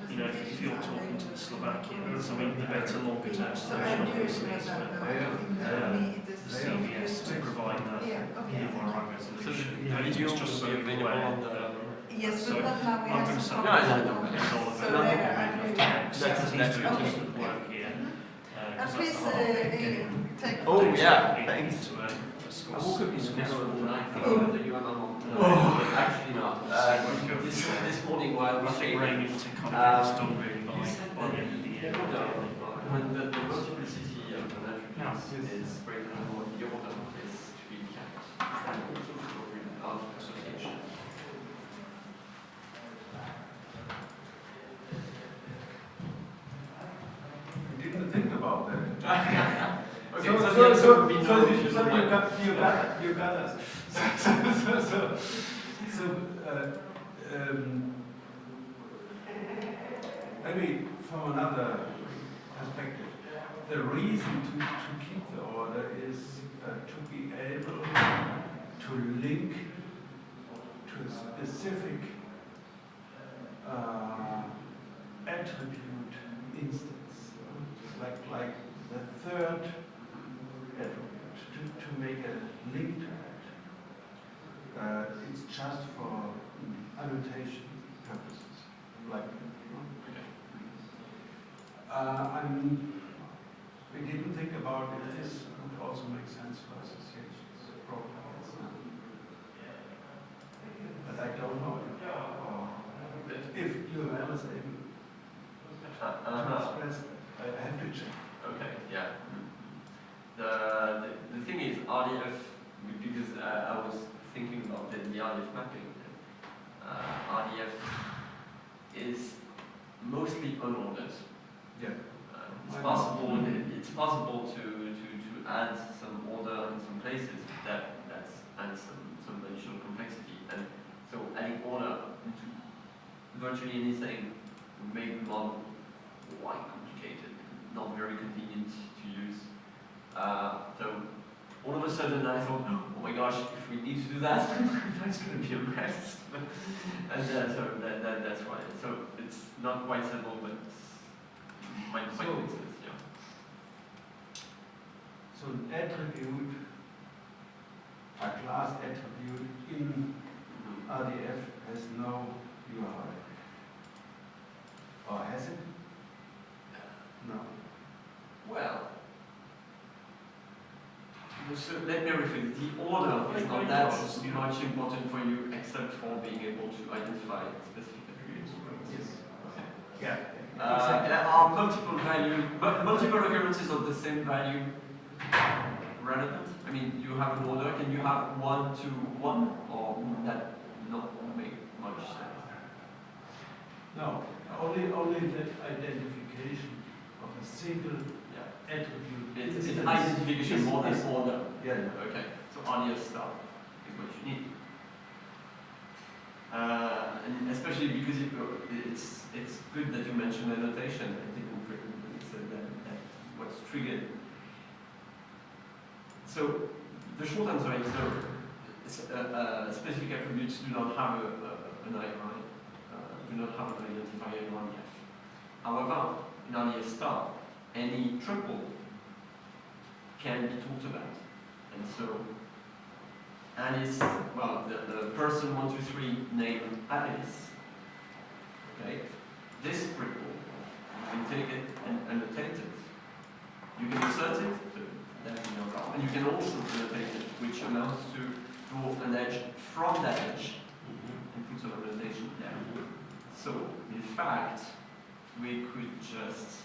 Speaker 6: if you're talking to the Slovakians, the better longer term solution obviously is for the CVS to provide that URI
Speaker 4: So
Speaker 6: resolution.
Speaker 4: the video
Speaker 6: It's just
Speaker 4: will
Speaker 6: so
Speaker 4: be
Speaker 6: you're
Speaker 4: available
Speaker 6: aware
Speaker 4: on the.
Speaker 6: that
Speaker 7: Yes,
Speaker 6: so
Speaker 7: but not now. We
Speaker 6: I'm
Speaker 7: have
Speaker 6: going to
Speaker 7: some
Speaker 6: submit
Speaker 7: problems.
Speaker 6: it to Oliver
Speaker 7: So
Speaker 6: and
Speaker 7: there
Speaker 6: we'll move
Speaker 7: are-
Speaker 6: next,
Speaker 4: That's-
Speaker 6: because he's
Speaker 4: that's
Speaker 6: doing
Speaker 4: good.
Speaker 6: tons of work here.
Speaker 7: And
Speaker 6: That's
Speaker 7: please
Speaker 6: the hard bit, getting
Speaker 7: take.
Speaker 4: Oh, yeah,
Speaker 6: data
Speaker 4: thanks.
Speaker 6: into a
Speaker 4: I woke up in the
Speaker 6: source
Speaker 4: middle of the
Speaker 6: format.
Speaker 4: night thinking that you were not. Actually not. This morning while
Speaker 6: I think
Speaker 4: shaving,
Speaker 6: Raymond to kind of get this done really
Speaker 4: you said
Speaker 6: by the
Speaker 4: that
Speaker 6: end of the year.
Speaker 4: when the multiplicity of the attributes is greater than what the order is to be kept. Of association.
Speaker 3: I didn't think about that.
Speaker 4: Okay, so there would be no
Speaker 3: you
Speaker 4: different
Speaker 3: got us. Maybe from another perspective, the reason to keep the order is to be able to link to a specific attribute instance, like the third attribute, to make a link to it. It's just for annotation purposes. We didn't think about if this would also make sense for associations profiles. But I don't know if UML is able to express that. I have to check.
Speaker 4: Okay, yeah. The thing is, RDF, because I was thinking about the RDF mapping, RDF is mostly unordered.
Speaker 3: Yeah.
Speaker 4: It's possible to add some order in some places, but that adds some additional complexity. And so adding order into virtually anything would make the model quite complicated, not very convenient to use. So all of a sudden I thought, oh my gosh, if we need to do that, that's going to be a mess. And so that's why. So it's not quite simple, but might make sense, yeah.
Speaker 3: So an attribute, a class attribute in RDF has no URI. Or has it? No.
Speaker 4: Well, so let me rephrase. The order is not that much important for you, except for being able to identify specific attributes.
Speaker 3: Yes.
Speaker 4: Okay.
Speaker 3: Yeah.
Speaker 4: There are multiple value, but multiple occurrences of the same value relevant. I mean, you have an order. Can you have 1 to 1, or would that not make much sense?
Speaker 3: No. Only the identification of a single attribute.
Speaker 4: It's identification more than order.
Speaker 3: Yeah.
Speaker 4: Okay. So RDF stuff is what you need. And especially because it's good that you mentioned annotation. I didn't really say that what's triggered. So the short answer is no. Specific attributes do not have an IRI, do not have an identifier in RDF. However, in RDF star, any triple can be talked about. And so Alice, well, the person 1, 2, 3 named Alice. Okay, this scribble, you can take it and annotate it. You can insert it, and you can also annotate it, which amounts to draw an edge from that edge and put some annotation there. So, in fact, we could just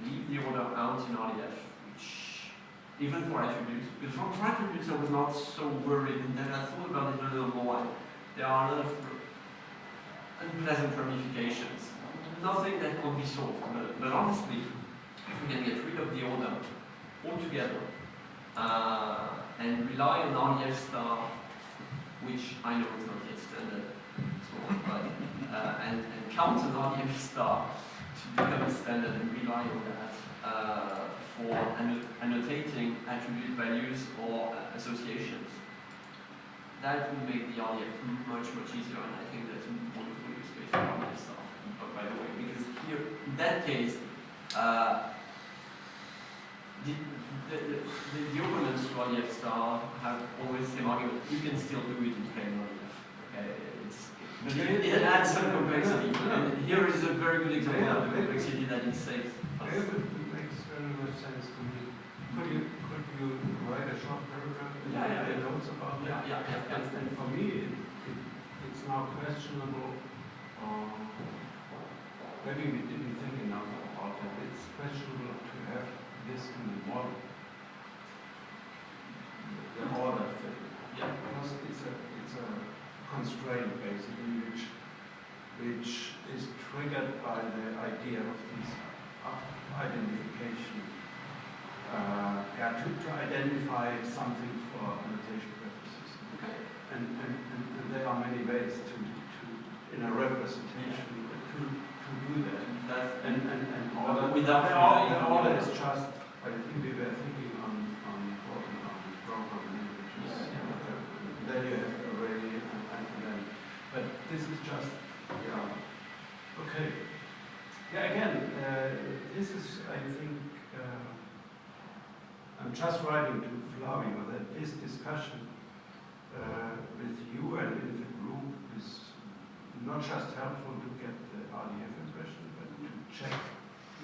Speaker 4: leave the order out in RDF, which, even for attributes, because for attributes I was not so worried, and then I thought about it a little more. There are a lot of unpleasant ramifications. Nothing that can be solved, but honestly, if we can get rid of the order altogether and rely on RDF star, which I know is not yet standard, but, and count on RDF star to become standard and rely on that for annotating attribute values or associations. That would make the RDF much easier, and I think that's a wonderful use case for RDF star, by the way, because here, in that case, the opponents to RDF star have always the argument, you can still do it in plain RDF. Okay, it adds some complexity, and here is a very good example of the complexity that it saves.
Speaker 9: It makes very much sense to me. Could you write a short paragraph in the notes about that?
Speaker 4: Yeah.
Speaker 9: And for me, it's now questionable. Maybe we didn't think enough about it. It's questionable to have this in the model. The order thing. Yeah. Because it's a constraint basically which is triggered by the idea of this identification. To identify something for annotation purposes.
Speaker 4: Okay.
Speaker 9: And there are many ways to in a representation to do that. And order,
Speaker 4: without
Speaker 9: the order is just, I think we were thinking on program languages. Then you have array and then, but this is just, okay. Yeah, again, this is, I think, I'm just writing to Flavio that this discussion with you and in the group is not just helpful to get the RDF impression, but to check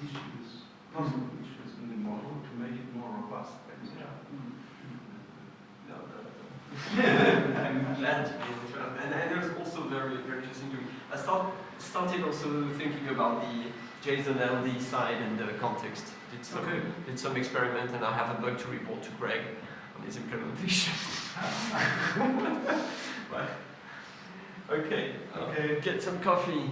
Speaker 9: issues, possible issues in the model to make it more robust. Basically.
Speaker 4: I'm glad to be able to, and there's also very interesting to me. I started also thinking about the JSON-LD side and the context. Did some experiment, and I have a bug to report to Greg on his implementation. Okay, get some coffee.